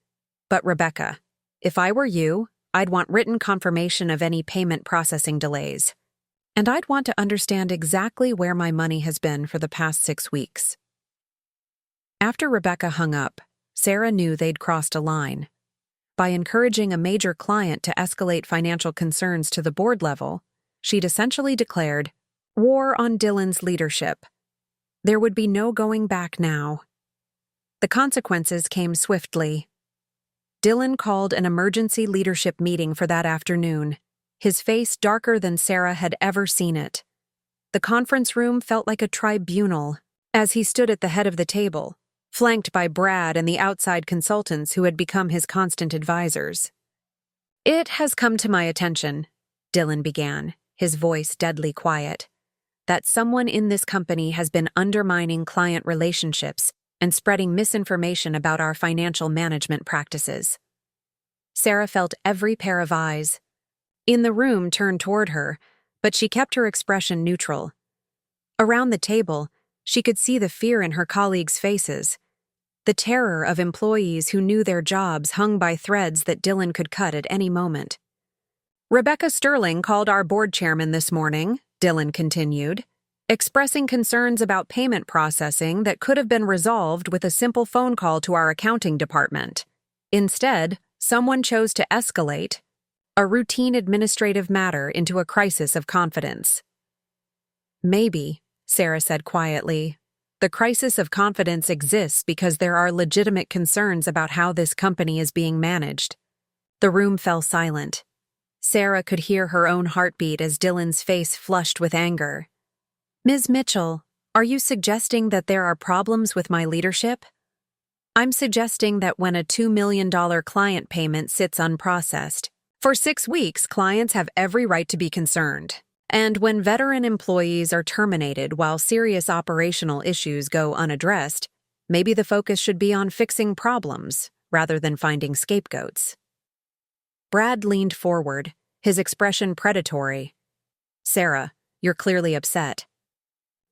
But Rebecca, if I were you, I'd want written confirmation of any payment processing delays. And I'd want to understand exactly where my money has been for the past 6 weeks. After Rebecca hung up, Sarah knew they'd crossed a line. By encouraging a major client to escalate financial concerns to the board level, she'd essentially declared war on Dylan's leadership. There would be no going back now. The consequences came swiftly. Dylan called an emergency leadership meeting for that afternoon, his face darker than Sarah had ever seen it. The conference room felt like a tribunal as he stood at the head of the table, flanked by Brad and the outside consultants who had become his constant advisors. It has come to my attention, Dylan began, his voice deadly quiet, that someone in this company has been undermining client relationships and spreading misinformation about our financial management practices. Sarah felt every pair of eyes in the room turned toward her, but she kept her expression neutral. Around the table, she could see the fear in her colleagues' faces, the terror of employees who knew their jobs hung by threads that Dylan could cut at any moment. Rebecca Sterling called our board chairman this morning, Dylan continued, expressing concerns about payment processing that could have been resolved with a simple phone call to our accounting department. Instead, someone chose to escalate a routine administrative matter into a crisis of confidence. Maybe, Sarah said quietly, the crisis of confidence exists because there are legitimate concerns about how this company is being managed. The room fell silent. Sarah could hear her own heartbeat as Dylan's face flushed with anger. Ms. Mitchell, are you suggesting that there are problems with my leadership? I'm suggesting that when a $2 million client payment sits unprocessed, for 6 weeks, clients have every right to be concerned. And when veteran employees are terminated while serious operational issues go unaddressed, maybe the focus should be on fixing problems rather than finding scapegoats. Brad leaned forward, his expression predatory. Sarah, you're clearly upset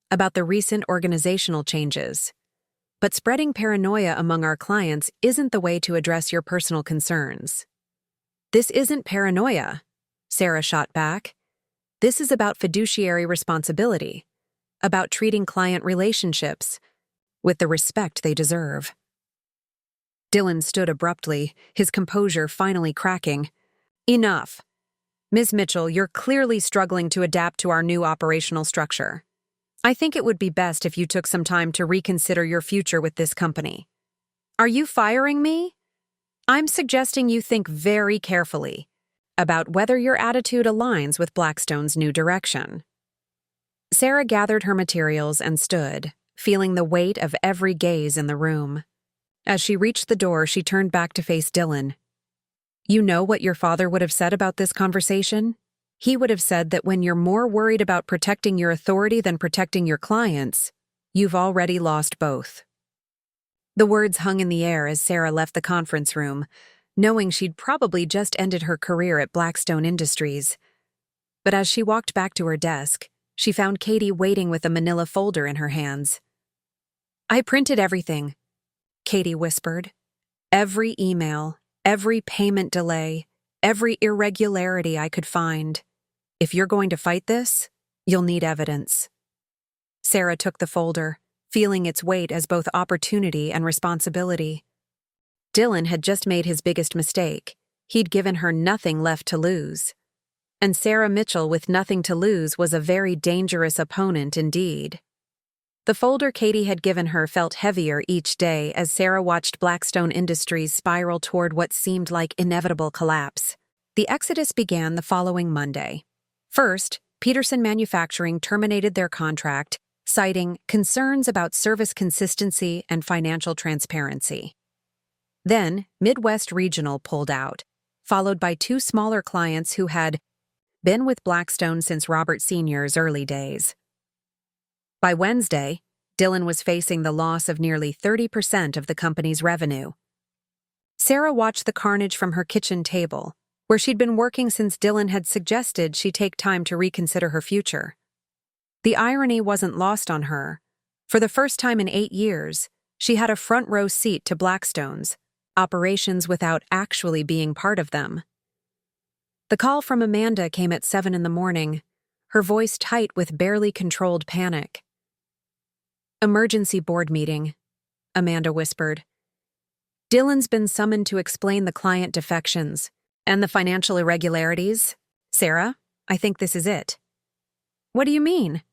about the recent organizational changes. But spreading paranoia among our clients isn't the way to address your personal concerns. This isn't paranoia, Sarah shot back. This is about fiduciary responsibility, about treating client relationships with the respect they deserve. Dylan stood abruptly, his composure finally cracking. Enough. Ms. Mitchell, you're clearly struggling to adapt to our new operational structure. I think it would be best if you took some time to reconsider your future with this company. Are you firing me? I'm suggesting you think very carefully about whether your attitude aligns with Blackstone's new direction. Sarah gathered her materials and stood, feeling the weight of every gaze in the room. As she reached the door, she turned back to face Dylan. You know what your father would have said about this conversation? He would have said that when you're more worried about protecting your authority than protecting your clients, you've already lost both. The words hung in the air as Sarah left the conference room, knowing she'd probably just ended her career at Blackstone Industries. But as she walked back to her desk, she found Katie waiting with a manila folder in her hands. I printed everything, Katie whispered. Every email, every payment delay, every irregularity I could find. If you're going to fight this, You'll need evidence. Sarah took the folder, feeling its weight as both opportunity and responsibility. Dylan had just made his biggest mistake. He'd given her nothing left to lose. And Sarah Mitchell with nothing to lose was a very dangerous opponent indeed. The folder Katie had given her felt heavier each day as Sarah watched Blackstone Industries spiral toward what seemed like inevitable collapse. The exodus began the following Monday. First, Peterson Manufacturing terminated their contract, citing concerns about service consistency and financial transparency. Then, Midwest Regional pulled out, followed by two smaller clients who had been with Blackstone since Robert Sr.'s early days. By Wednesday, Dylan was facing the loss of nearly 30% of the company's revenue. Sarah watched the carnage from her kitchen table, where she'd been working since Dylan had suggested she take time to reconsider her future. The irony wasn't lost on her. For the first time in 8 years, she had a front-row seat to Blackstone's operations without actually being part of them. The call from Amanda came at 7 a.m, her voice tight with barely controlled panic. "Emergency board meeting," Amanda whispered. "Dylan's been summoned to explain the client defections and the financial irregularities. Sarah, I think this is it." "What do you mean?"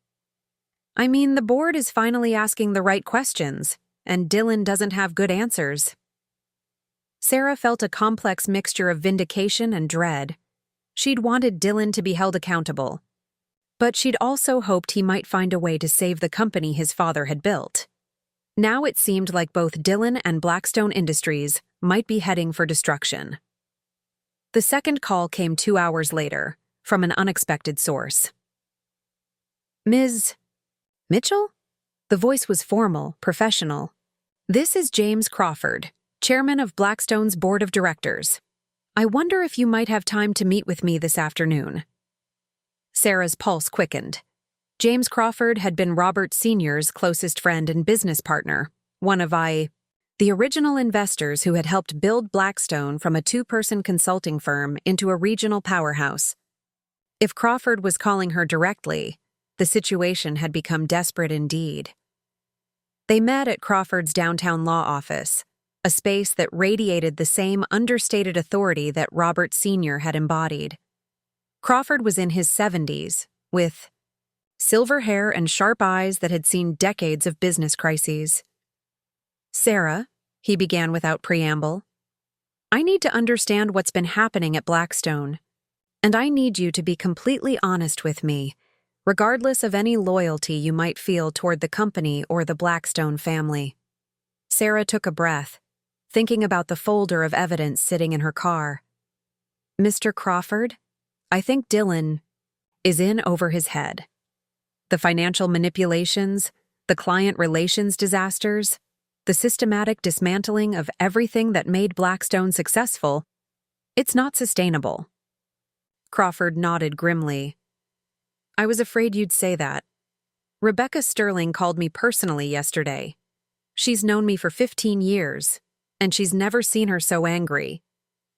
"I mean, the board is finally asking the right questions, and Dylan doesn't have good answers." Sarah felt a complex mixture of vindication and dread. She'd wanted Dylan to be held accountable, but she'd also hoped he might find a way to save the company his father had built. Now it seemed like both Dylan and Blackstone Industries might be heading for destruction. The second call came 2 hours later, from an unexpected source. "Ms. Mitchell?" The voice was formal, professional. "This is James Crawford, chairman of Blackstone's board of directors. I wonder if you might have time to meet with me this afternoon." Sarah's pulse quickened. James Crawford had been Robert Sr.'s closest friend and business partner, one of the original investors who had helped build Blackstone from a 2-person consulting firm into a regional powerhouse. If Crawford was calling her directly, the situation had become desperate indeed. They met at Crawford's downtown law office, a space that radiated the same understated authority that Robert Sr. had embodied. Crawford was in his 70s, with silver hair and sharp eyes that had seen decades of business crises. "Sarah," he began without preamble, "I need to understand what's been happening at Blackstone, and I need you to be completely honest with me, regardless of any loyalty you might feel toward the company or the Blackstone family." Sarah took a breath, thinking about the folder of evidence sitting in her car. "Mr. Crawford, I think Dylan is in over his head. The financial manipulations, the client relations disasters, the systematic dismantling of everything that made Blackstone successful, it's not sustainable." Crawford nodded grimly. "I was afraid you'd say that. Rebecca Sterling called me personally yesterday. She's known me for 15 years, and she's never seen her so angry.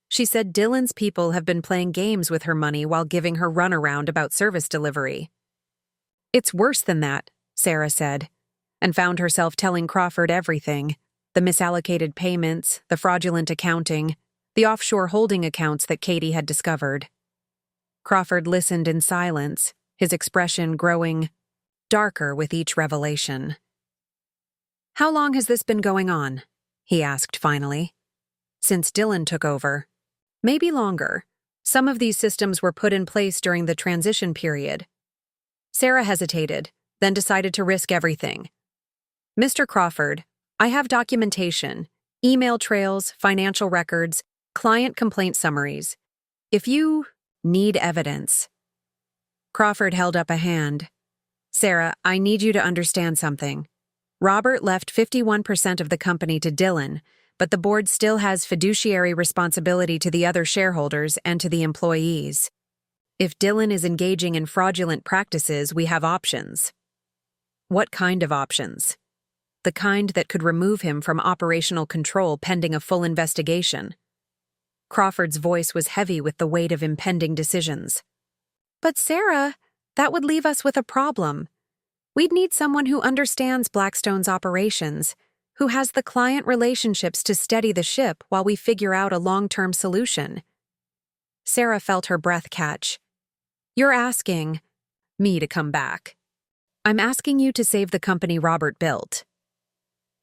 She said Dylan's people have been playing games with her money while giving her runaround about service delivery." "It's worse than that," Sarah said, and found herself telling Crawford everything: the misallocated payments, the fraudulent accounting, the offshore holding accounts that Katie had discovered. Crawford listened in silence, his expression growing darker with each revelation. "How long has this been going on?" he asked finally. "Since Dylan took over." "Maybe longer. Some of these systems were put in place during the transition period." Sarah hesitated, then decided to risk everything. "Mr. Crawford, I have documentation, email trails, financial records, client complaint summaries. If you need evidence." Crawford held up a hand. "Sarah, I need you to understand something. Robert left 51% of the company to Dylan, but the board still has fiduciary responsibility to the other shareholders and to the employees. If Dylan is engaging in fraudulent practices, we have options." "What kind of options?" "The kind that could remove him from operational control pending a full investigation." Crawford's voice was heavy with the weight of impending decisions. "But Sarah, That would leave us with a problem. We'd need someone who understands Blackstone's operations, who has the client relationships to steady the ship while we figure out a long-term solution. Sarah felt her breath catch. You're asking me to come back. I'm asking you to save the company Robert built.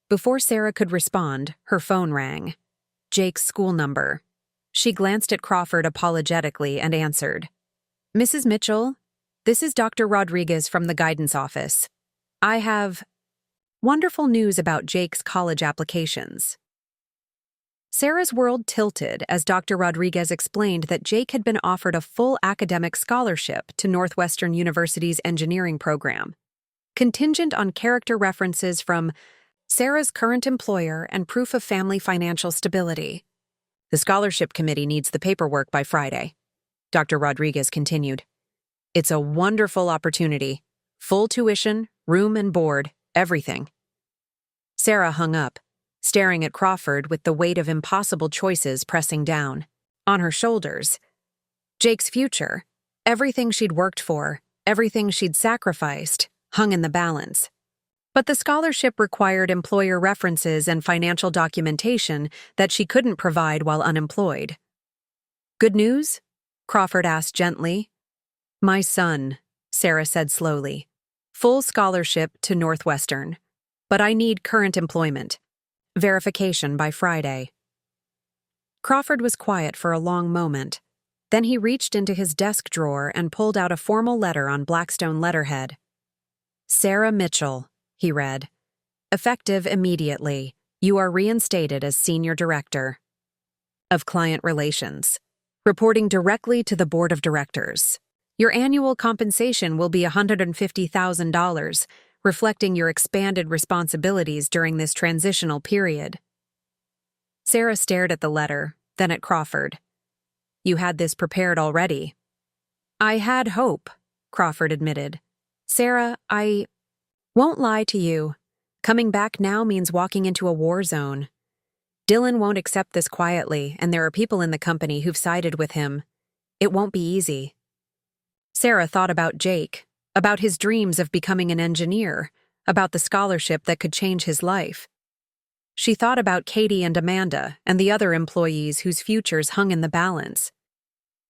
Before Sarah could respond, her phone rang. Jake's school number. She glanced at Crawford apologetically and answered. Mrs. Mitchell, this is Dr. Rodriguez from the guidance office. I have wonderful news about Jake's college applications. Sarah's world tilted as Dr. Rodriguez explained that Jake had been offered a full academic scholarship to Northwestern University's engineering program, contingent on character references from Sarah's current employer and proof of family financial stability. The scholarship committee needs the paperwork by Friday. Dr. Rodriguez continued. It's a wonderful opportunity. Full tuition, room and board, everything. Sarah hung up, staring at Crawford with the weight of impossible choices pressing down on her shoulders. Jake's future, everything she'd worked for, everything she'd sacrificed, hung in the balance. But the scholarship required employer references and financial documentation that she couldn't provide while unemployed. Good news? Crawford asked gently. My son, Sarah said slowly. Full scholarship to Northwestern. But I need current employment. Verification by Friday. Crawford was quiet for a long moment. Then he reached into his desk drawer and pulled out a formal letter on Blackstone letterhead. Sarah Mitchell, he read. Effective immediately. You are reinstated as Senior Director of Client Relations, reporting directly to the Board of Directors. Your annual compensation will be $150,000, reflecting your expanded responsibilities during this transitional period. Sarah stared at the letter, then at Crawford. You had this prepared already. I had hope, Crawford admitted. Sarah, I won't lie to you. Coming back now means walking into a war zone. Dylan won't accept this quietly, and there are people in the company who've sided with him. It won't be easy. Sarah thought about Jake, about his dreams of becoming an engineer, about the scholarship that could change his life. She thought about Katie and Amanda and the other employees whose futures hung in the balance.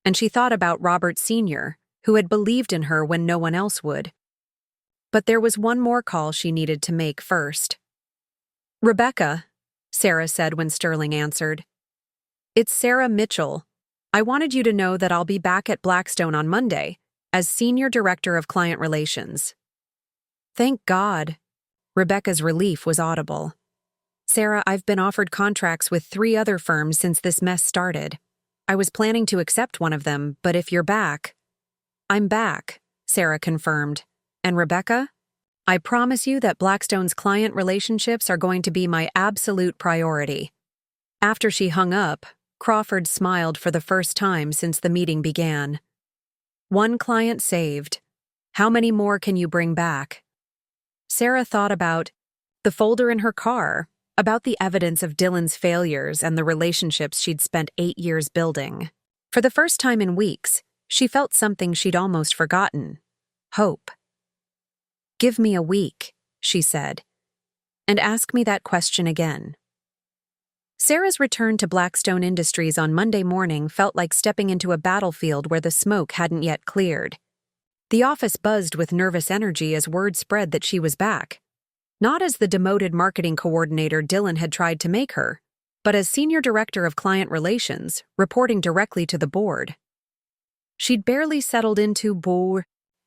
And she thought about Robert Sr., who had believed in her when no one else would. But there was one more call she needed to make first. Rebecca, Sarah said when Sterling answered. It's Sarah Mitchell. I wanted you to know that I'll be back at Blackstone on Monday as Senior Director of Client Relations. Thank God. Rebecca's relief was audible. Sarah, I've been offered contracts with 3 other firms since this mess started. I was planning to accept one of them, but if you're back... I'm back, Sarah confirmed. And Rebecca? I promise you that Blackstone's client relationships are going to be my absolute priority. After she hung up, Crawford smiled for the first time since the meeting began. One client saved. How many more can you bring back? Sarah thought about the folder in her car, about the evidence of Dylan's failures and the relationships she'd spent 8 years building. For the first time in weeks, she felt something she'd almost forgotten. Hope. Give me a week, she said, and ask me that question again. Sarah's return to Blackstone Industries on Monday morning felt like stepping into a battlefield where the smoke hadn't yet cleared. The office buzzed with nervous energy as word spread that she was back. Not as the demoted marketing coordinator Dylan had tried to make her, but as Senior Director of Client Relations, reporting directly to the board. She'd barely settled into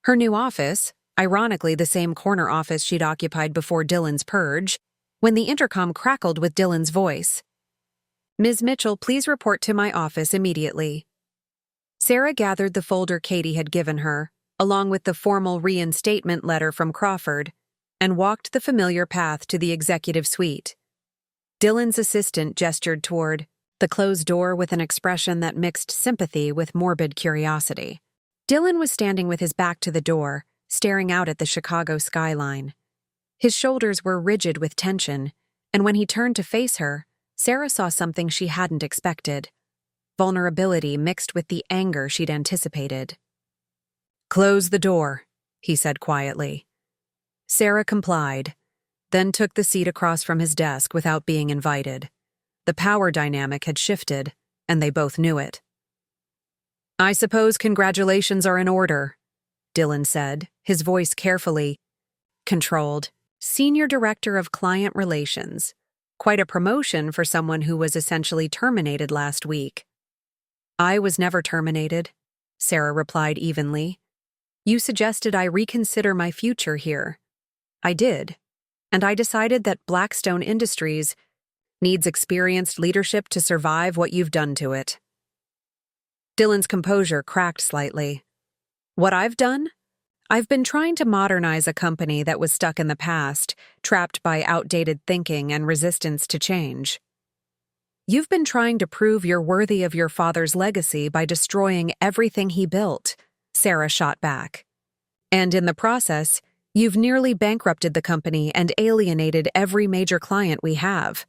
her new office, ironically the same corner office she'd occupied before Dylan's purge, when the intercom crackled with Dylan's voice. Ms. Mitchell, please report to my office immediately. Sarah gathered the folder Katie had given her, along with the formal reinstatement letter from Crawford, and walked the familiar path to the executive suite. Dylan's assistant gestured toward the closed door with an expression that mixed sympathy with morbid curiosity. Dylan was standing with his back to the door, staring out at the Chicago skyline. His shoulders were rigid with tension, and when he turned to face her, Sarah saw something she hadn't expected. Vulnerability mixed with the anger she'd anticipated. Close the door, he said quietly. Sarah complied, then took the seat across from his desk without being invited. The power dynamic had shifted, and they both knew it. "I suppose congratulations are in order," Dylan said, his voice carefully controlled. Senior Director of Client Relations. Quite a promotion for someone who was essentially terminated last week. "I was never terminated," Sarah replied evenly. "You suggested I reconsider my future here. I did, and I decided that Blackstone Industries needs experienced leadership to survive what you've done to it." Dylan's composure cracked slightly. "What I've done? I've been trying to modernize a company that was stuck in the past, trapped by outdated thinking and resistance to change. You've been trying to prove you're worthy of your father's legacy by destroying everything he built," Sarah shot back. "And in the process, you've nearly bankrupted the company and alienated every major client we have.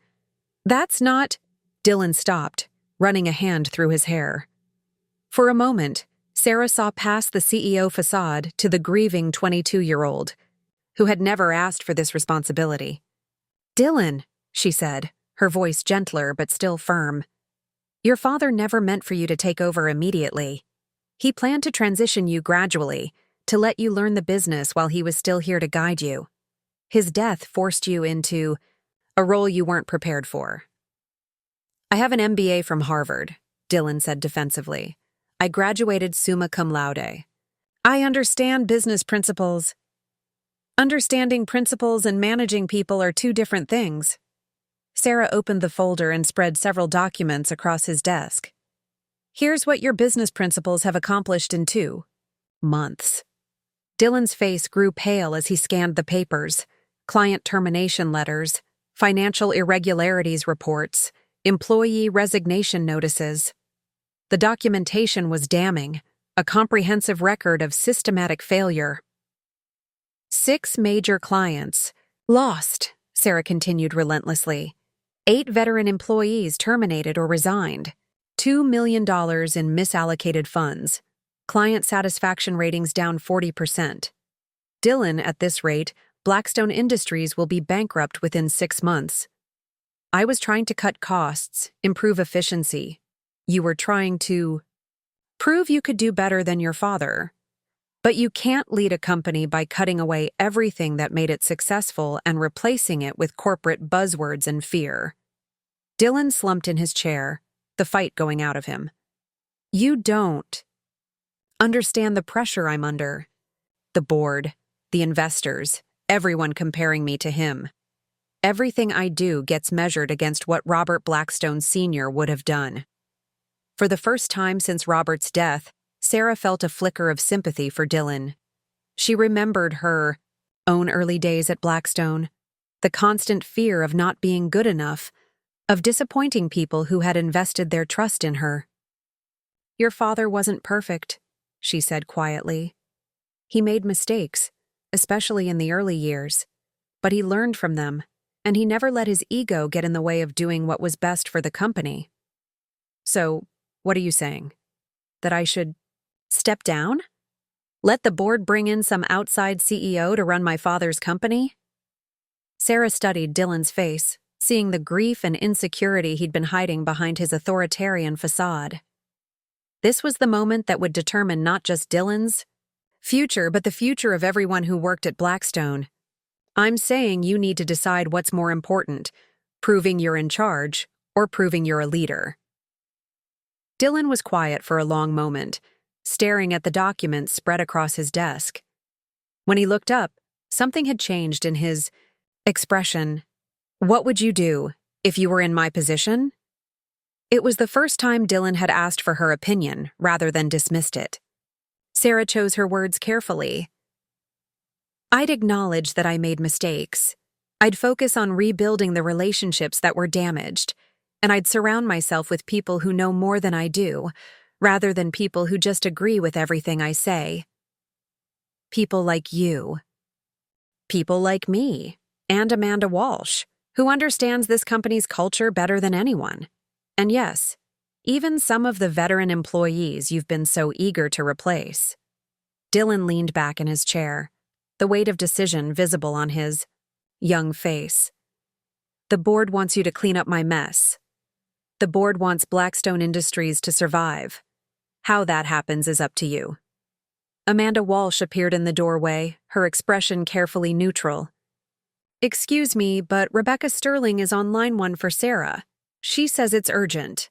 That's not—" Dylan stopped, running a hand through his hair. For a moment, Sarah saw past the CEO facade to the grieving 22-year-old, who had never asked for this responsibility. "Dylan," she said, her voice gentler but still firm, "your father never meant for you to take over immediately. He planned to transition you gradually, to let you learn the business while he was still here to guide you. His death forced you into a role you weren't prepared for." "I have an MBA from Harvard," Dylan said defensively. "I graduated summa cum laude. I understand business principles." "Understanding principles and managing people are two different things." Sarah opened the folder and spread several documents across his desk. "Here's what your business principles have accomplished in 2 months. Dylan's face grew pale as he scanned the papers: client termination letters, financial irregularities reports, employee resignation notices. The documentation was damning, a comprehensive record of systematic failure. 6 major clients lost, Sarah continued relentlessly. 8 veteran employees terminated or resigned. $2 million in misallocated funds. Client satisfaction ratings down 40%. Dylan, at this rate, Blackstone Industries will be bankrupt within 6 months. I was trying to cut costs, improve efficiency. You were trying to prove you could do better than your father. But you can't lead a company by cutting away everything that made it successful and replacing it with corporate buzzwords and fear. Dylan slumped in his chair, the fight going out of him. You don't understand the pressure I'm under. The board, the investors, everyone comparing me to him. Everything I do gets measured against what Robert Blackstone Sr. would have done. For the first time since Robert's death, Sarah felt a flicker of sympathy for Dylan. She remembered her own early days at Blackstone, the constant fear of not being good enough, of disappointing people who had invested their trust in her. Your father wasn't perfect, she said quietly. He made mistakes, especially in the early years, but he learned from them, and he never let his ego get in the way of doing what was best for the company. So, what are you saying? That I should step down? Let the board bring in some outside CEO to run my father's company? Sarah studied Dylan's face, seeing the grief and insecurity he'd been hiding behind his authoritarian facade. This was the moment that would determine not just Dylan's future, but the future of everyone who worked at Blackstone. I'm saying you need to decide what's more important, proving you're in charge or proving you're a leader. Dylan was quiet for a long moment, staring at the documents spread across his desk. When he looked up, something had changed in his expression. What would you do if you were in my position? It was the first time Dylan had asked for her opinion rather than dismissed it. Sarah chose her words carefully. I'd acknowledge that I made mistakes. I'd focus on rebuilding the relationships that were damaged, and I'd surround myself with people who know more than I do, rather than people who just agree with everything I say. People like you. People like me, and Amanda Walsh, who understands this company's culture better than anyone. And yes, even some of the veteran employees you've been so eager to replace. Dylan leaned back in his chair, the weight of decision visible on his young face. The board wants you to clean up my mess. The board wants Blackstone Industries to survive. How that happens is up to you. Amanda Walsh appeared in the doorway, her expression carefully neutral. Excuse me, but Rebecca Sterling is on line 1 for Sarah. She says it's urgent.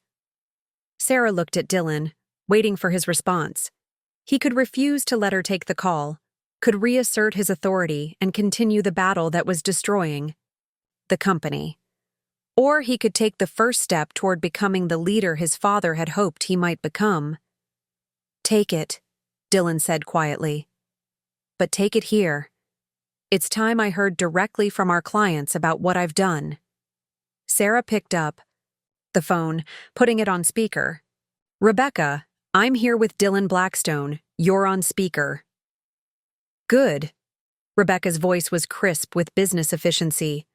Sarah looked at Dylan, waiting for his response. He could refuse to let her take the call, could reassert his authority and continue the battle that was destroying the company. Or he could take the first step toward becoming the leader his father had hoped he might become. Take it, Dylan said quietly. But take it here. It's time I heard directly from our clients about what I've done. Sarah picked up the phone, putting it on speaker. Rebecca, I'm here with Dylan Blackstone. You're on speaker. Good. Rebecca's voice was crisp with business efficiency.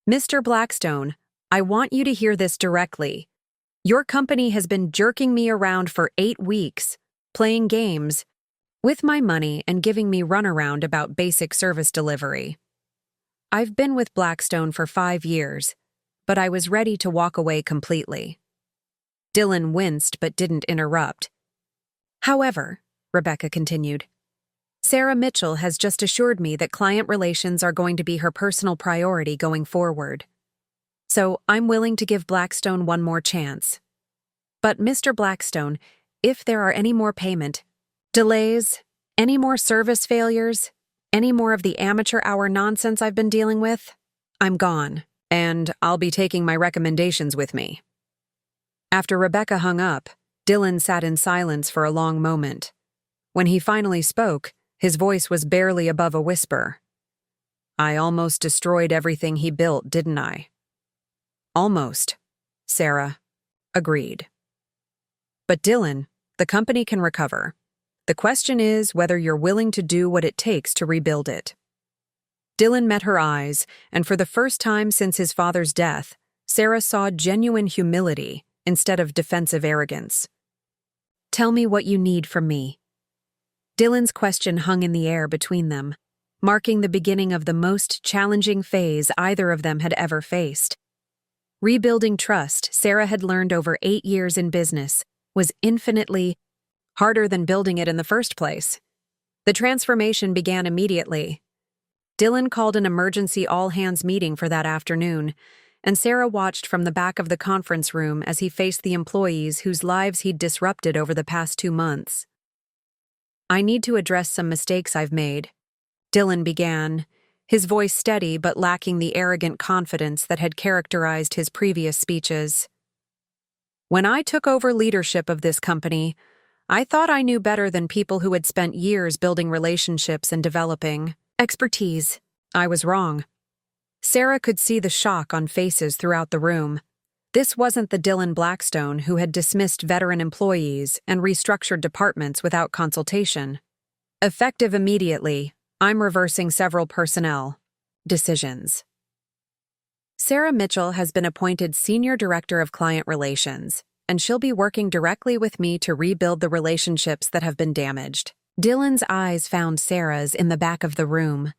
Mr. Blackstone, I want you to hear this directly. Your company has been jerking me around for 8 weeks, playing games with my money and giving me runaround about basic service delivery. I've been with Blackstone for 5 years, but I was ready to walk away completely. Dylan winced but didn't interrupt. However, Rebecca continued, Sarah Mitchell has just assured me that client relations are going to be her personal priority going forward. So I'm willing to give Blackstone one more chance. But Mr. Blackstone, if there are any more payment delays, any more service failures, any more of the amateur hour nonsense I've been dealing with, I'm gone, and I'll be taking my recommendations with me. After Rebecca hung up, Dylan sat in silence for a long moment. When he finally spoke, his voice was barely above a whisper. I almost destroyed everything he built, didn't I? Almost, Sarah agreed. But Dylan, the company can recover. The question is whether you're willing to do what it takes to rebuild it. Dylan met her eyes, and for the first time since his father's death, Sarah saw genuine humility instead of defensive arrogance. Tell me what you need from me. Dylan's question hung in the air between them, marking the beginning of the most challenging phase either of them had ever faced. Rebuilding trust, Sarah had learned over 8 years in business, was infinitely harder than building it in the first place. The transformation began immediately. Dylan called an emergency all-hands meeting for that afternoon, and Sarah watched from the back of the conference room as he faced the employees whose lives he'd disrupted over the past 2 months. I need to address some mistakes I've made, Dylan began, his voice steady but lacking the arrogant confidence that had characterized his previous speeches. When I took over leadership of this company, I thought I knew better than people who had spent years building relationships and developing expertise. I was wrong. Sarah could see the shock on faces throughout the room. This wasn't the Dylan Blackstone who had dismissed veteran employees and restructured departments without consultation. Effective immediately, I'm reversing several personnel decisions. Sarah Mitchell has been appointed Senior Director of Client Relations, and she'll be working directly with me to rebuild the relationships that have been damaged. Dylan's eyes found Sarah's in the back of the room.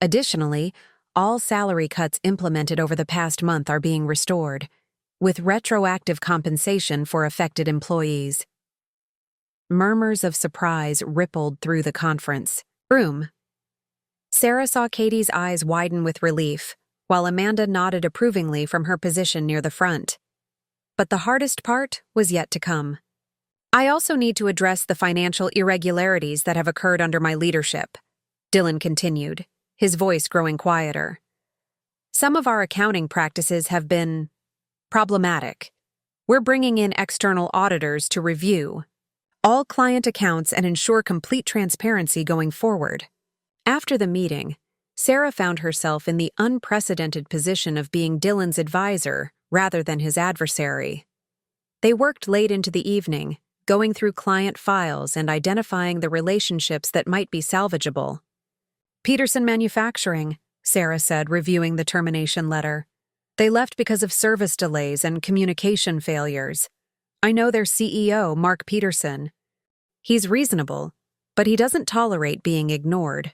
Additionally, all salary cuts implemented over the past month are being restored, with retroactive compensation for affected employees. Murmurs of surprise rippled through the conference room. Sarah saw Katie's eyes widen with relief, while Amanda nodded approvingly from her position near the front. But the hardest part was yet to come. I also need to address the financial irregularities that have occurred under my leadership, Dylan continued, his voice growing quieter. Some of our accounting practices have been problematic. We're bringing in external auditors to review all client accounts and ensure complete transparency going forward. After the meeting, Sarah found herself in the unprecedented position of being Dylan's advisor rather than his adversary. They worked late into the evening, going through client files and identifying the relationships that might be salvageable. Peterson Manufacturing, Sarah said, reviewing the termination letter. They left because of service delays and communication failures. I know their CEO, Mark Peterson. He's reasonable, but he doesn't tolerate being ignored.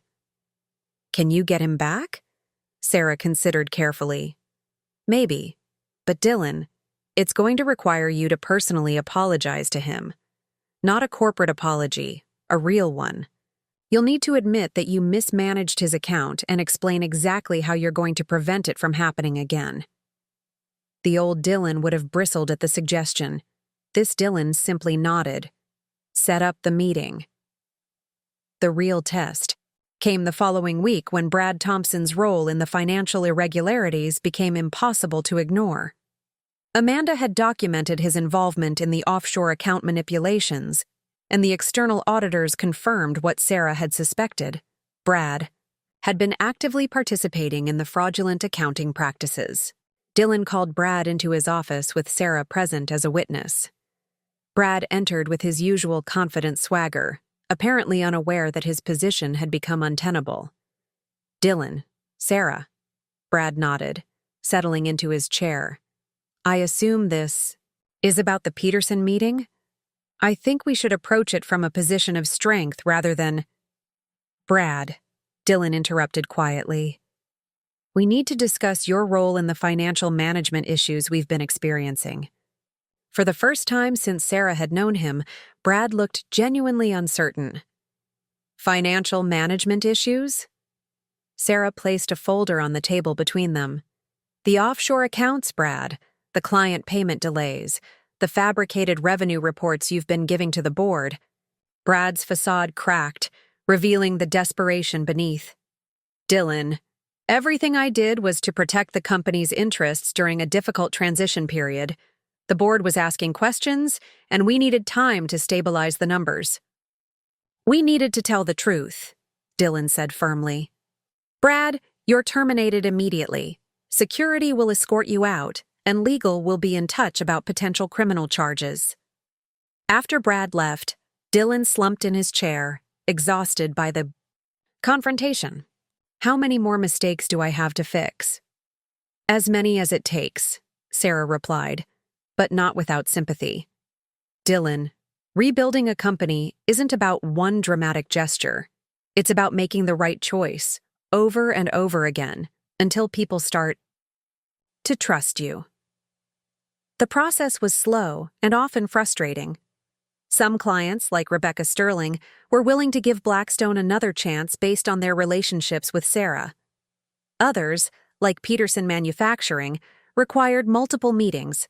Can you get him back? Sarah considered carefully. Maybe, but Dylan, it's going to require you to personally apologize to him. Not a corporate apology, a real one. You'll need to admit that you mismanaged his account and explain exactly how you're going to prevent it from happening again. The old Dylan would have bristled at the suggestion. This Dylan simply nodded. Set up the meeting. The real test came the following week when Brad Thompson's role in the financial irregularities became impossible to ignore. Amanda had documented his involvement in the offshore account manipulations, and the external auditors confirmed what Sarah had suspected. Brad had been actively participating in the fraudulent accounting practices. Dylan called Brad into his office with Sarah present as a witness. Brad entered with his usual confident swagger, apparently unaware that his position had become untenable. Dylan, Sarah. Brad nodded, settling into his chair. I assume this is about the Peterson meeting? I think we should approach it from a position of strength rather than… Brad, Dylan interrupted quietly. We need to discuss your role in the financial management issues we've been experiencing. For the first time since Sarah had known him, Brad looked genuinely uncertain. Financial management issues? Sarah placed a folder on the table between them. The offshore accounts, Brad, the client payment delays, the fabricated revenue reports you've been giving to the board. Brad's facade cracked, revealing the desperation beneath. Dylan, everything I did was to protect the company's interests during a difficult transition period. The board was asking questions, and we needed time to stabilize the numbers. We needed to tell the truth, Dylan said firmly. Brad, you're terminated immediately. Security will escort you out, and legal will be in touch about potential criminal charges. After Brad left, Dylan slumped in his chair, exhausted by the confrontation. How many more mistakes do I have to fix? As many as it takes, Sarah replied, but not without sympathy. Dylan, rebuilding a company isn't about one dramatic gesture. It's about making the right choice, over and over again, until people start to trust you. The process was slow and often frustrating. Some clients, like Rebecca Sterling, were willing to give Blackstone another chance based on their relationships with Sarah. Others, like Peterson Manufacturing, required multiple meetings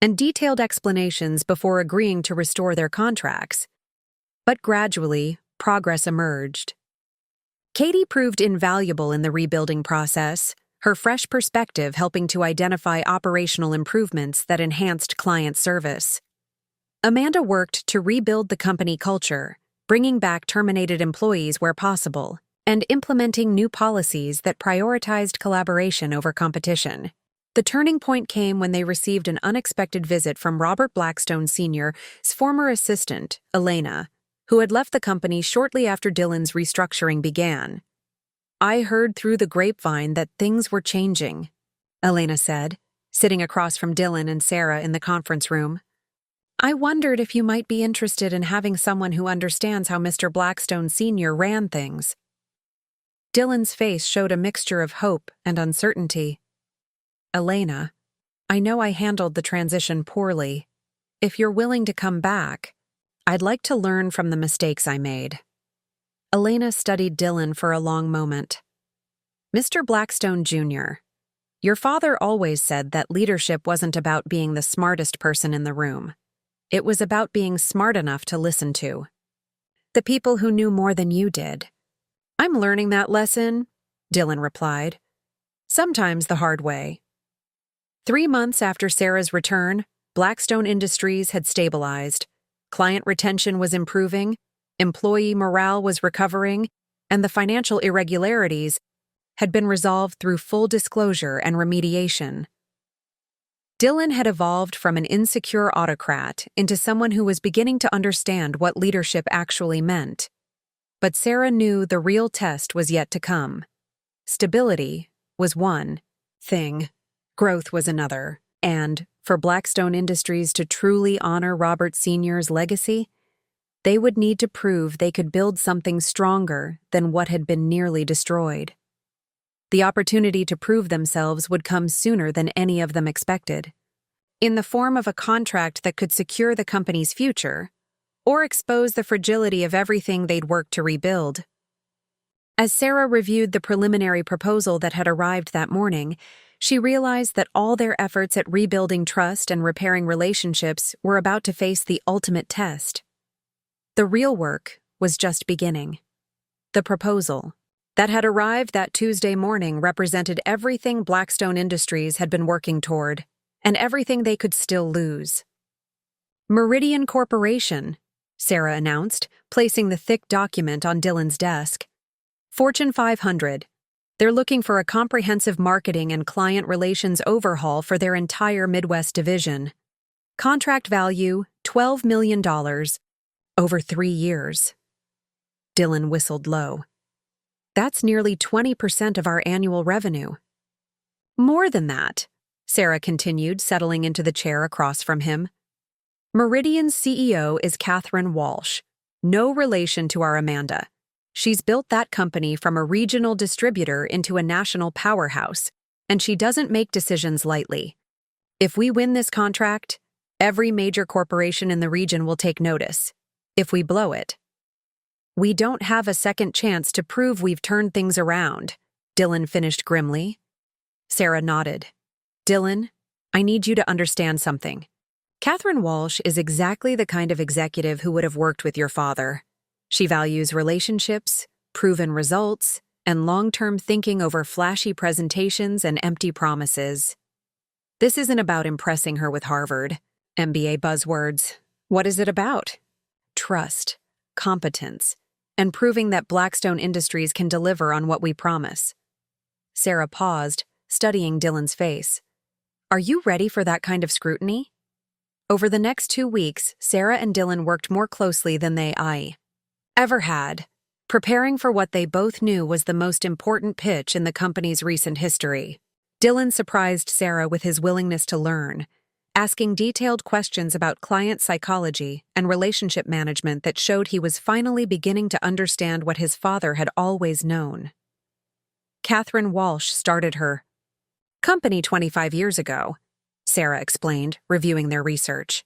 and detailed explanations before agreeing to restore their contracts. But gradually, progress emerged. Katie proved invaluable in the rebuilding process, her fresh perspective helping to identify operational improvements that enhanced client service. Amanda worked to rebuild the company culture, bringing back terminated employees where possible, and implementing new policies that prioritized collaboration over competition. The turning point came when they received an unexpected visit from Robert Blackstone Sr.'s former assistant, Elena, who had left the company shortly after Dylan's restructuring began. I heard through the grapevine that things were changing, Elena said, sitting across from Dylan and Sarah in the conference room. I wondered if you might be interested in having someone who understands how Mr. Blackstone Sr. ran things. Dylan's face showed a mixture of hope and uncertainty. Elena, I know I handled the transition poorly. If you're willing to come back, I'd like to learn from the mistakes I made. Elena studied Dylan for a long moment. Mr. Blackstone Jr., your father always said that leadership wasn't about being the smartest person in the room. It was about being smart enough to listen to the people who knew more than you did. I'm learning that lesson, Dylan replied. Sometimes the hard way. 3 months after Sarah's return, Blackstone Industries had stabilized. Client retention was improving, employee morale was recovering, and the financial irregularities had been resolved through full disclosure and remediation. Dylan had evolved from an insecure autocrat into someone who was beginning to understand what leadership actually meant. But Sarah knew the real test was yet to come. Stability was one thing, growth was another, and, for Blackstone Industries to truly honor Robert Sr.'s legacy, They would need to prove they could build something stronger than what had been nearly destroyed. The opportunity to prove themselves would come sooner than any of them expected, in the form of a contract that could secure the company's future or expose the fragility of everything they'd worked to rebuild. As Sarah reviewed the preliminary proposal that had arrived that morning, she realized that all their efforts at rebuilding trust and repairing relationships were about to face the ultimate test. The real work was just beginning. The proposal that had arrived that Tuesday morning represented everything Blackstone Industries had been working toward, and everything they could still lose. Meridian Corporation, Sarah announced, placing the thick document on Dylan's desk. Fortune 500. They're looking for a comprehensive marketing and client relations overhaul for their entire Midwest division. Contract value, $12 million. Over 3 years. Dylan whistled low. That's nearly 20% of our annual revenue. More than that, Sarah continued, settling into the chair across from him. Meridian's CEO is Catherine Walsh, no relation to our Amanda. She's built that company from a regional distributor into a national powerhouse, and she doesn't make decisions lightly. If we win this contract, every major corporation in the region will take notice. If we blow it, we don't have a second chance to prove we've turned things around, Dylan finished grimly. Sarah nodded. Dylan, I need you to understand something. Catherine Walsh is exactly the kind of executive who would have worked with your father. She values relationships, proven results, and long-term thinking over flashy presentations and empty promises. This isn't about impressing her with Harvard, MBA buzzwords. What is it about? Trust, competence, and proving that Blackstone Industries can deliver on what we promise. Sarah paused, studying Dylan's face. Are you ready for that kind of scrutiny? Over the next 2 weeks, Sarah and Dylan worked more closely than they ever had, preparing for what they both knew was the most important pitch in the company's recent history. Dylan surprised Sarah with his willingness to learn, asking detailed questions about client psychology and relationship management that showed he was finally beginning to understand what his father had always known. Catherine Walsh started her company 25 years ago, Sarah explained, reviewing their research.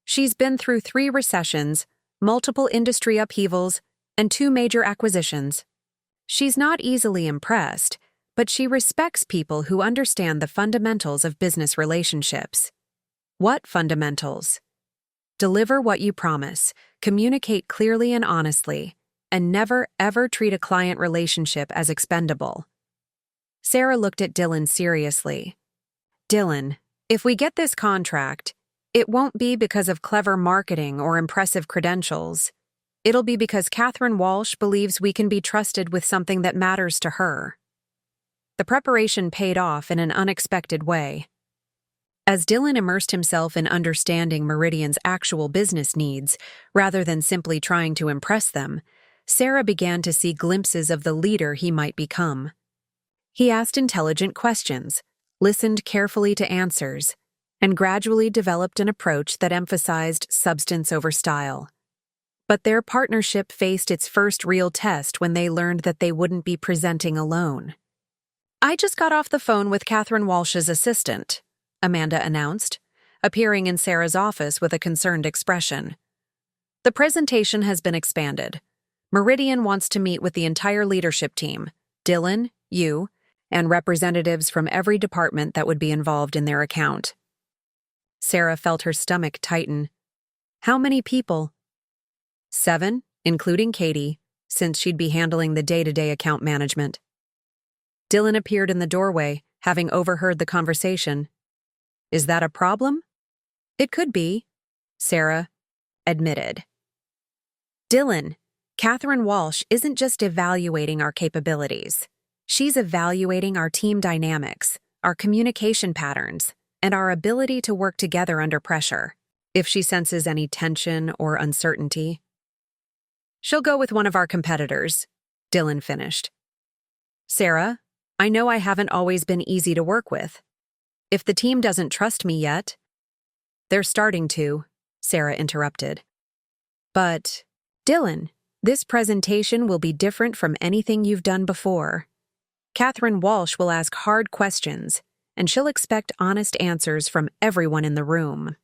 She's been through 3 recessions, multiple industry upheavals, and 2 major acquisitions. She's not easily impressed, but she respects people who understand the fundamentals of business relationships. What fundamentals? Deliver what you promise, communicate clearly and honestly, and never, ever treat a client relationship as expendable. Sarah looked at Dylan seriously. Dylan, if we get this contract, it won't be because of clever marketing or impressive credentials. It'll be because Catherine Walsh believes we can be trusted with something that matters to her. The preparation paid off in an unexpected way. As Dylan immersed himself in understanding Meridian's actual business needs, rather than simply trying to impress them, Sarah began to see glimpses of the leader he might become. He asked intelligent questions, listened carefully to answers, and gradually developed an approach that emphasized substance over style. But their partnership faced its first real test when they learned that they wouldn't be presenting alone. I just got off the phone with Catherine Walsh's assistant, Amanda announced, appearing in Sarah's office with a concerned expression. The presentation has been expanded. Meridian wants to meet with the entire leadership team, Dylan, you, and representatives from every department that would be involved in their account. Sarah felt her stomach tighten. How many people? 7, including Katie, since she'd be handling the day-to-day account management. Dylan appeared in the doorway, having overheard the conversation. Is that a problem? It could be, Sarah admitted. Dylan, Catherine Walsh isn't just evaluating our capabilities. She's evaluating our team dynamics, our communication patterns, and our ability to work together under pressure. If she senses any tension or uncertainty, she'll go with one of our competitors, Dylan finished. Sarah, I know I haven't always been easy to work with. If the team doesn't trust me yet, they're starting to, Sarah interrupted. But, Dylan, this presentation will be different from anything you've done before. Catherine Walsh will ask hard questions, and she'll expect honest answers from everyone in the room.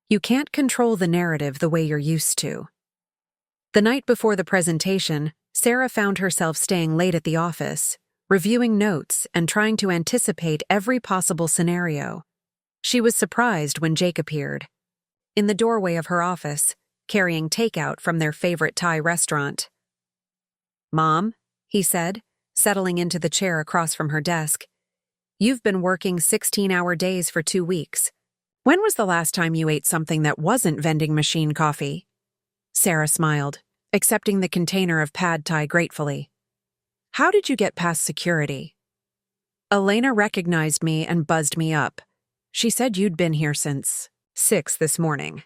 You can't control the narrative the way you're used to. The night before the presentation, Sarah found herself staying late at the office, reviewing notes and trying to anticipate every possible scenario. She was surprised when Jake appeared, in the doorway of her office, carrying takeout from their favorite Thai restaurant. "Mom," he said, settling into the chair across from her desk, "you've been working 16-hour days for 2 weeks. When was the last time you ate something that wasn't vending machine coffee?" Sarah smiled, accepting the container of pad thai gratefully. "How did you get past security?" "Elena recognized me and buzzed me up. She said you'd been here since 6 this morning."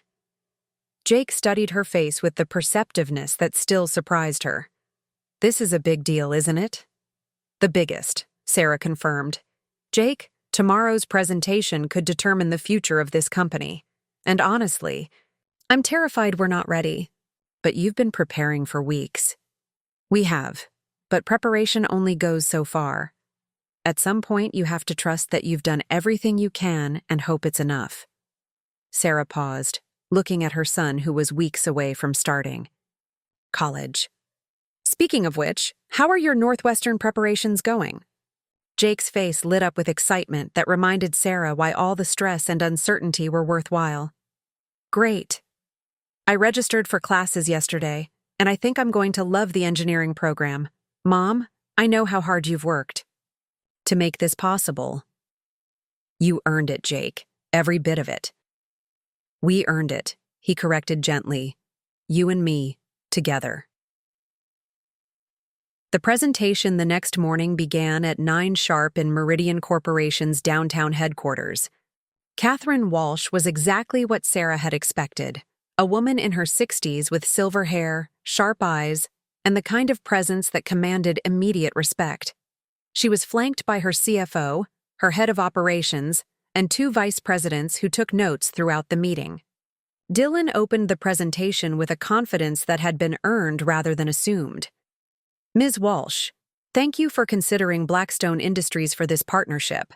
Jake studied her face with the perceptiveness that still surprised her. "This is a big deal, isn't it?" "The biggest," Sarah confirmed. "Jake, tomorrow's presentation could determine the future of this company. And honestly, I'm terrified we're not ready. But you've been preparing for weeks." "We have, but preparation only goes so far. At some point, you have to trust that you've done everything you can and hope it's enough." Sarah paused, looking at her son who was weeks away from starting college. "Speaking of which, how are your Northwestern preparations going?" Jake's face lit up with excitement that reminded Sarah why all the stress and uncertainty were worthwhile. "Great. I registered for classes yesterday, and I think I'm going to love the engineering program. Mom, I know how hard you've worked to make this possible." "You earned it, Jake. Every bit of it." "We earned it," he corrected gently. "You and me, together." The presentation the next morning began at 9 sharp in Meridian Corporation's downtown headquarters. Catherine Walsh was exactly what Sarah had expected, a woman in her 60s with silver hair, sharp eyes, and the kind of presence that commanded immediate respect. She was flanked by her CFO, her head of operations, and 2 vice presidents who took notes throughout the meeting. Dylan opened the presentation with a confidence that had been earned rather than assumed. "Ms. Walsh, thank you for considering Blackstone Industries for this partnership.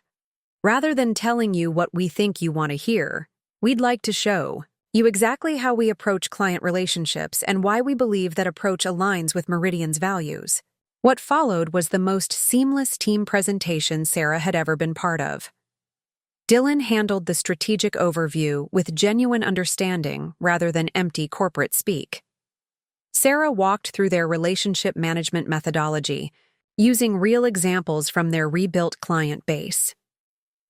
Rather than telling you what we think you want to hear, we'd like to show you exactly how we approach client relationships and why we believe that approach aligns with Meridian's values." What followed was the most seamless team presentation Sarah had ever been part of. Dylan handled the strategic overview with genuine understanding rather than empty corporate speak. Sarah walked through their relationship management methodology, using real examples from their rebuilt client base.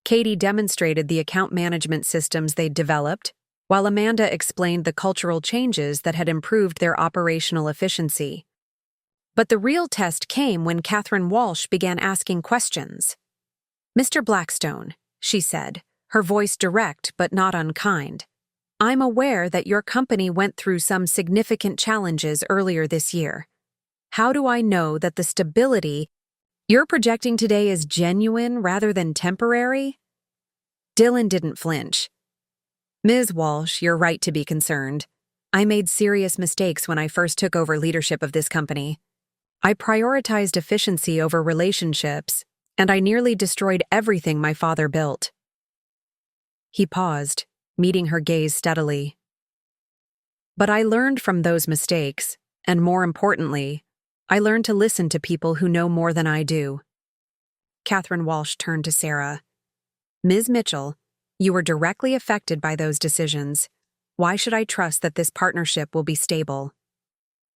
Katie demonstrated the account management systems they'd developed, while Amanda explained the cultural changes that had improved their operational efficiency. But the real test came when Catherine Walsh began asking questions. "Mr. Blackstone," she said, her voice direct but not unkind, "I'm aware that your company went through some significant challenges earlier this year. How do I know that the stability you're projecting today is genuine rather than temporary?" Dylan didn't flinch. "Ms. Walsh, you're right to be concerned. I made serious mistakes when I first took over leadership of this company. I prioritized efficiency over relationships, and I nearly destroyed everything my father built." He paused, meeting her gaze steadily. "But I learned from those mistakes, and more importantly, I learned to listen to people who know more than I do." Catherine Walsh turned to Sarah. "Ms. Mitchell, you were directly affected by those decisions. Why should I trust that this partnership will be stable?"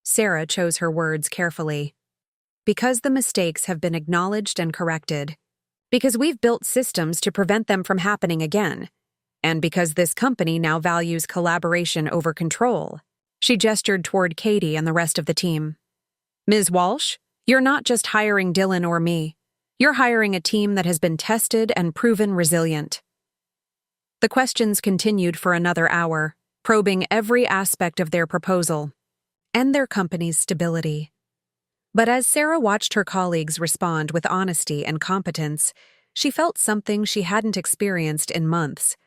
Sarah chose her words carefully. "Because the mistakes have been acknowledged and corrected. Because we've built systems to prevent them from happening again. And because this company now values collaboration over control." She gestured toward Katie and the rest of the team. "Ms. Walsh, you're not just hiring Dylan or me. You're hiring a team that has been tested and proven resilient." The questions continued for another hour, probing every aspect of their proposal and their company's stability. But as Sarah watched her colleagues respond with honesty and competence, she felt something she hadn't experienced in months: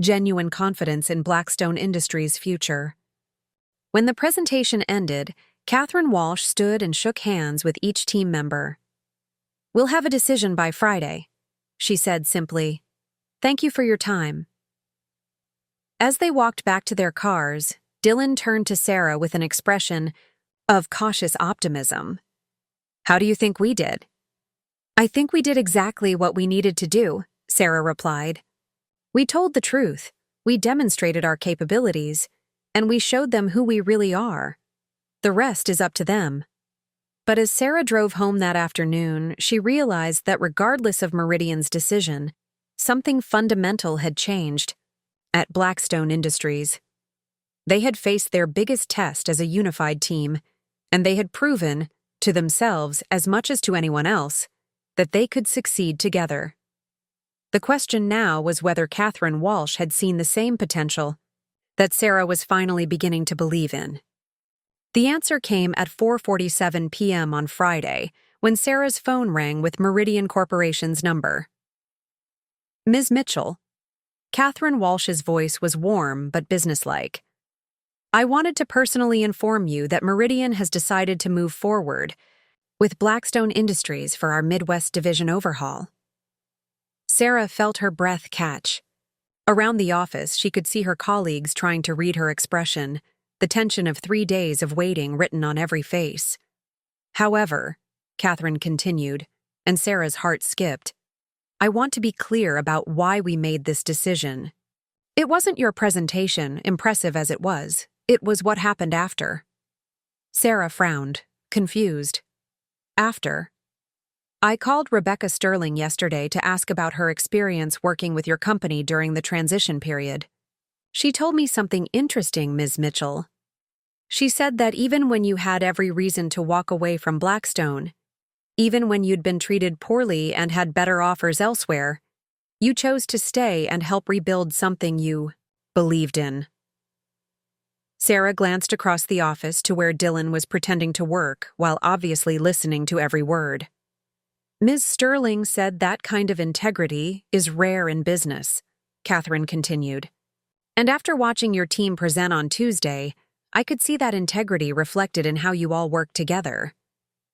genuine confidence in Blackstone Industries' future. When the presentation ended, Catherine Walsh stood and shook hands with each team member. "We'll have a decision by Friday," she said simply. "Thank you for your time." As they walked back to their cars, Dylan turned to Sarah with an expression of cautious optimism. "How do you think we did?" "I think we did exactly what we needed to do," Sarah replied. "We told the truth, we demonstrated our capabilities, and we showed them who we really are. The rest is up to them." But as Sarah drove home that afternoon, she realized that regardless of Meridian's decision, something fundamental had changed at Blackstone Industries. They had faced their biggest test as a unified team, and they had proven, to themselves as much as to anyone else, that they could succeed together. The question now was whether Catherine Walsh had seen the same potential that Sarah was finally beginning to believe in. The answer came at 4:47 p.m. on Friday, when Sarah's phone rang with Meridian Corporation's number. "Ms. Mitchell." Catherine Walsh's voice was warm but businesslike. "I wanted to personally inform you that Meridian has decided to move forward with Blackstone Industries for our Midwest Division overhaul." Sarah felt her breath catch. Around the office, she could see her colleagues trying to read her expression, the tension of 3 days of waiting written on every face. "However," Catherine continued, and Sarah's heart skipped, "I want to be clear about why we made this decision. It wasn't your presentation, impressive as it was what happened after." Sarah frowned, confused. "After?" "I called Rebecca Sterling yesterday to ask about her experience working with your company during the transition period. She told me something interesting, Ms. Mitchell. She said that even when you had every reason to walk away from Blackstone, even when you'd been treated poorly and had better offers elsewhere, you chose to stay and help rebuild something you believed in." Sarah glanced across the office to where Dylan was pretending to work while obviously listening to every word. "Ms. Sterling said that kind of integrity is rare in business," Catherine continued. "And after watching your team present on Tuesday, I could see that integrity reflected in how you all work together.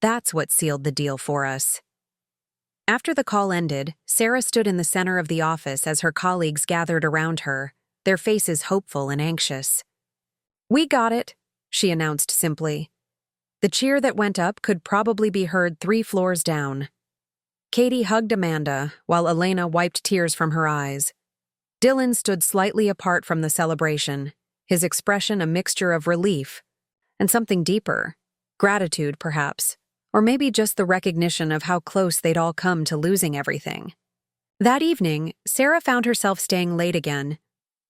That's what sealed the deal for us." After the call ended, Sarah stood in the center of the office as her colleagues gathered around her, their faces hopeful and anxious. "We got it," she announced simply. The cheer that went up could probably be heard 3 floors down. Katie hugged Amanda, while Elena wiped tears from her eyes. Dylan stood slightly apart from the celebration, his expression a mixture of relief and something deeper, gratitude perhaps, or maybe just the recognition of how close they'd all come to losing everything. That evening, Sarah found herself staying late again,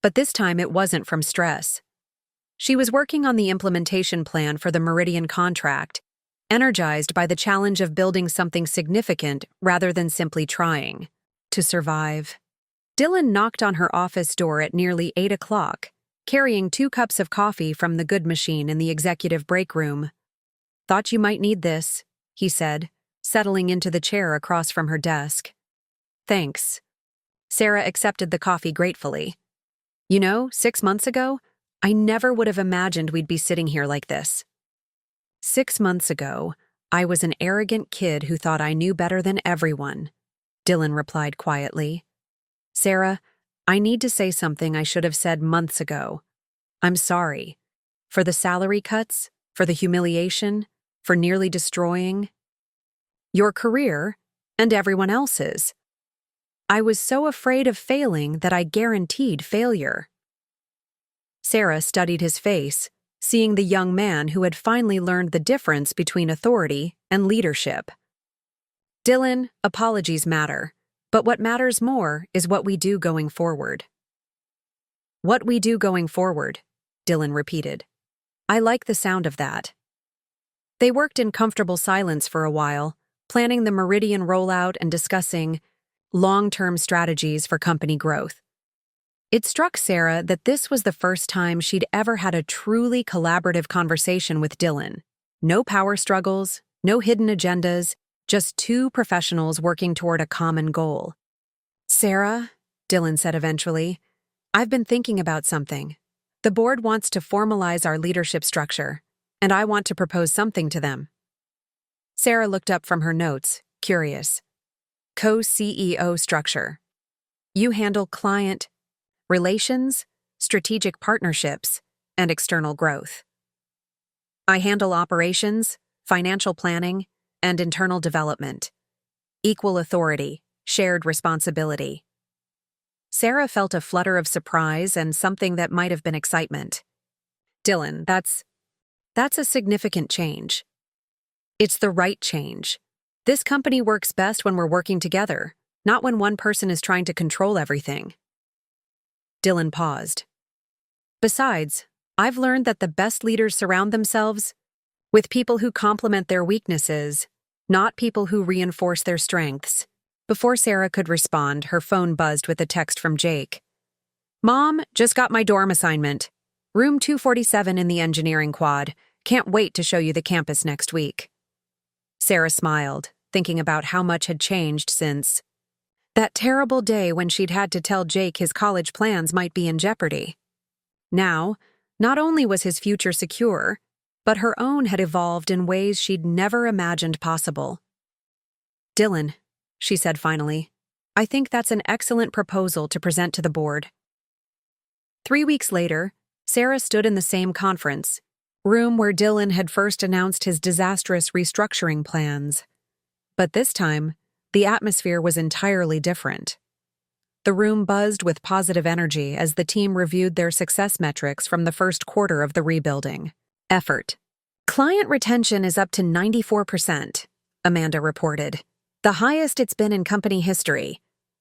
but this time it wasn't from stress. She was working on the implementation plan for the Meridian contract, energized by the challenge of building something significant rather than simply trying to survive. Dylan knocked on her office door at nearly 8 o'clock, carrying 2 cups of coffee from the good machine in the executive break room. "Thought you might need this," he said, settling into the chair across from her desk. "Thanks." Sarah accepted the coffee gratefully. "You know, 6 months ago, I never would have imagined we'd be sitting here like this." 6 months ago, I was an arrogant kid who thought I knew better than everyone," Dylan replied quietly. "Sarah, I need to say something I should have said months ago. I'm sorry. For the salary cuts, for the humiliation, for nearly destroying your career and everyone else's. I was so afraid of failing that I guaranteed failure." Sarah studied his face, seeing the young man who had finally learned the difference between authority and leadership. "Dylan, apologies matter, but what matters more is what we do going forward." "What we do going forward," Dylan repeated. "I like the sound of that." They worked in comfortable silence for a while, planning the Meridian rollout and discussing long-term strategies for company growth. It struck Sarah that this was the first time she'd ever had a truly collaborative conversation with Dylan. No power struggles, no hidden agendas, just 2 professionals working toward a common goal. "Sarah," Dylan said eventually, "I've been thinking about something. The board wants to formalize our leadership structure, and I want to propose something to them. Sarah looked up from her notes, curious. Co-CEO structure. You handle client relations, strategic partnerships, and external growth. I handle operations, financial planning, and internal development. Equal authority, shared responsibility. Sarah felt a flutter of surprise and something that might have been excitement. Dylan, that's a significant change. It's the right change. This company works best when we're working together, not when one person is trying to control everything. Dylan paused. Besides, I've learned that the best leaders surround themselves with people who complement their weaknesses, not people who reinforce their strengths. Before Sarah could respond, her phone buzzed with a text from Jake. Mom, just got my dorm assignment. Room 247 in the engineering quad. Can't wait to show you the campus next week. Sarah smiled, thinking about how much had changed since that terrible day when she'd had to tell Jake his college plans might be in jeopardy. Now, not only was his future secure, but her own had evolved in ways she'd never imagined possible. Dylan, she said finally, I think that's an excellent proposal to present to the board. 3 weeks later, Sarah stood in the same conference room where Dylan had first announced his disastrous restructuring plans. But this time, the atmosphere was entirely different. The room buzzed with positive energy as the team reviewed their success metrics from the first quarter of the rebuilding effort. Client retention is up to 94%, Amanda reported, the highest it's been in company history.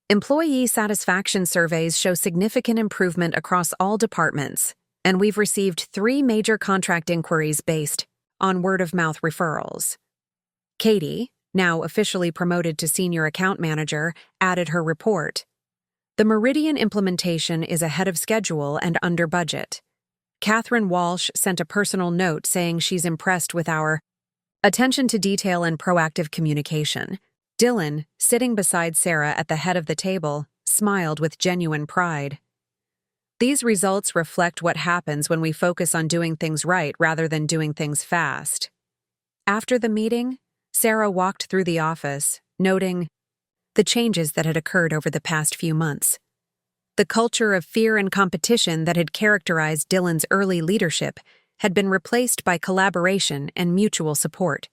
Employee satisfaction surveys show significant improvement across all departments, and we've received 3 major contract inquiries based on word-of-mouth referrals. Katie, now officially promoted to senior account manager, added her report. The Meridian implementation is ahead of schedule and under budget. Catherine Walsh sent a personal note saying she's impressed with our attention to detail and proactive communication. Dylan, sitting beside Sarah at the head of the table, smiled with genuine pride. These results reflect what happens when we focus on doing things right rather than doing things fast. After the meeting, Sarah walked through the office, noting the changes that had occurred over the past few months. The culture of fear and competition that had characterized Dylan's early leadership had been replaced by collaboration and mutual support.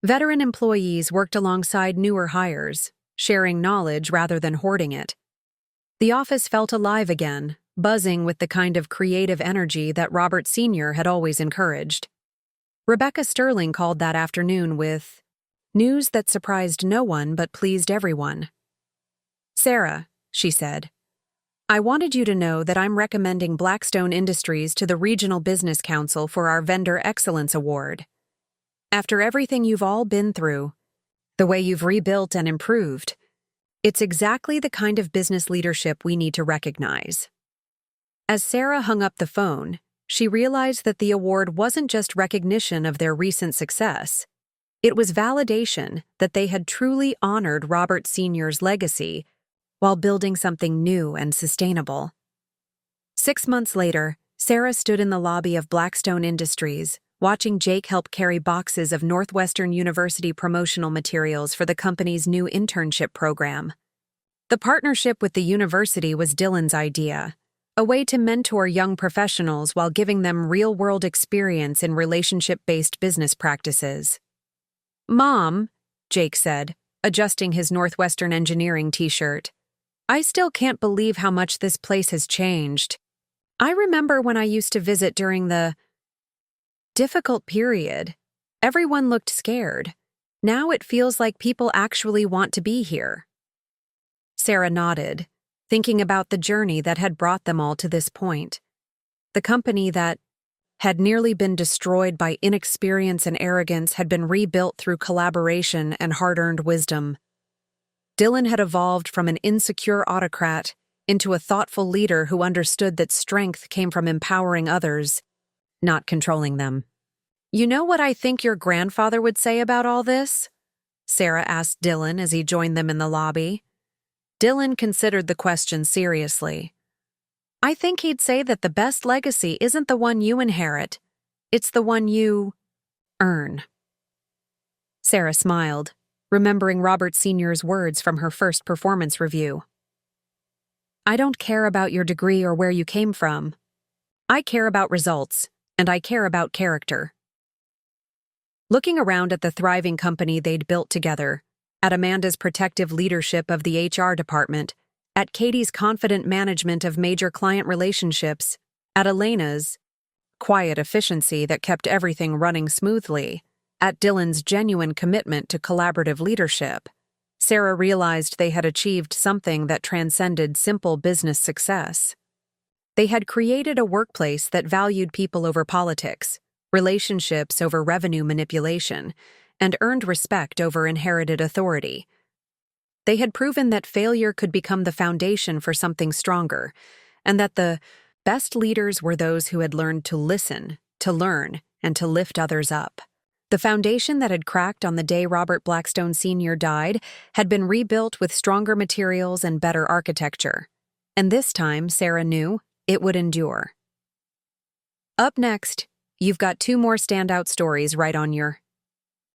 Veteran employees worked alongside newer hires, sharing knowledge rather than hoarding it. The office felt alive again, buzzing with the kind of creative energy that Robert Sr. had always encouraged. Rebecca Sterling called that afternoon with news that surprised no one but pleased everyone. Sarah, she said, I wanted you to know that I'm recommending Blackstone Industries to the Regional Business Council for our Vendor Excellence Award. After everything you've all been through, the way you've rebuilt and improved, it's exactly the kind of business leadership we need to recognize. As Sarah hung up the phone, she realized that the award wasn't just recognition of their recent success. It was validation that they had truly honored Robert Sr.'s legacy while building something new and sustainable. 6 months later, Sarah stood in the lobby of Blackstone Industries, watching Jake help carry boxes of Northwestern University promotional materials for the company's new internship program. The partnership with the university was Dylan's idea, a way to mentor young professionals while giving them real-world experience in relationship-based business practices. Mom, Jake said, adjusting his Northwestern Engineering t-shirt, I still can't believe how much this place has changed. I remember when I used to visit during the difficult period. Everyone looked scared. Now it feels like people actually want to be here. Sarah nodded, thinking about the journey that had brought them all to this point. The company that had nearly been destroyed by inexperience and arrogance had been rebuilt through collaboration and hard-earned wisdom. Dylan had evolved from an insecure autocrat into a thoughtful leader who understood that strength came from empowering others, not controlling them. You know what I think your grandfather would say about all this? Sarah asked Dylan as he joined them in the lobby. Dylan considered the question seriously. I think he'd say that the best legacy isn't the one you inherit, it's the one you earn. Sarah smiled, remembering Robert Sr.'s words from her first performance review. I don't care about your degree or where you came from. I care about results, and I care about character. Looking around at the thriving company they'd built together, at Amanda's protective leadership of the HR department, at Katie's confident management of major client relationships, at Elena's quiet efficiency that kept everything running smoothly, at Dylan's genuine commitment to collaborative leadership, Sarah realized they had achieved something that transcended simple business success. They had created a workplace that valued people over politics, relationships over revenue manipulation, and earned respect over inherited authority. They had proven that failure could become the foundation for something stronger, and that the best leaders were those who had learned to listen, to learn, and to lift others up. The foundation that had cracked on the day Robert Blackstone Sr. died had been rebuilt with stronger materials and better architecture. And this time, Sarah knew, it would endure. Up next, you've got 2 more standout stories right on your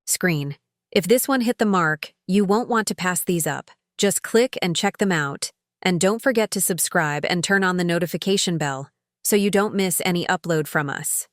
screen. If this one hit the mark, you won't want to pass these up. Just click and check them out. And don't forget to subscribe and turn on the notification bell so you don't miss any upload from us.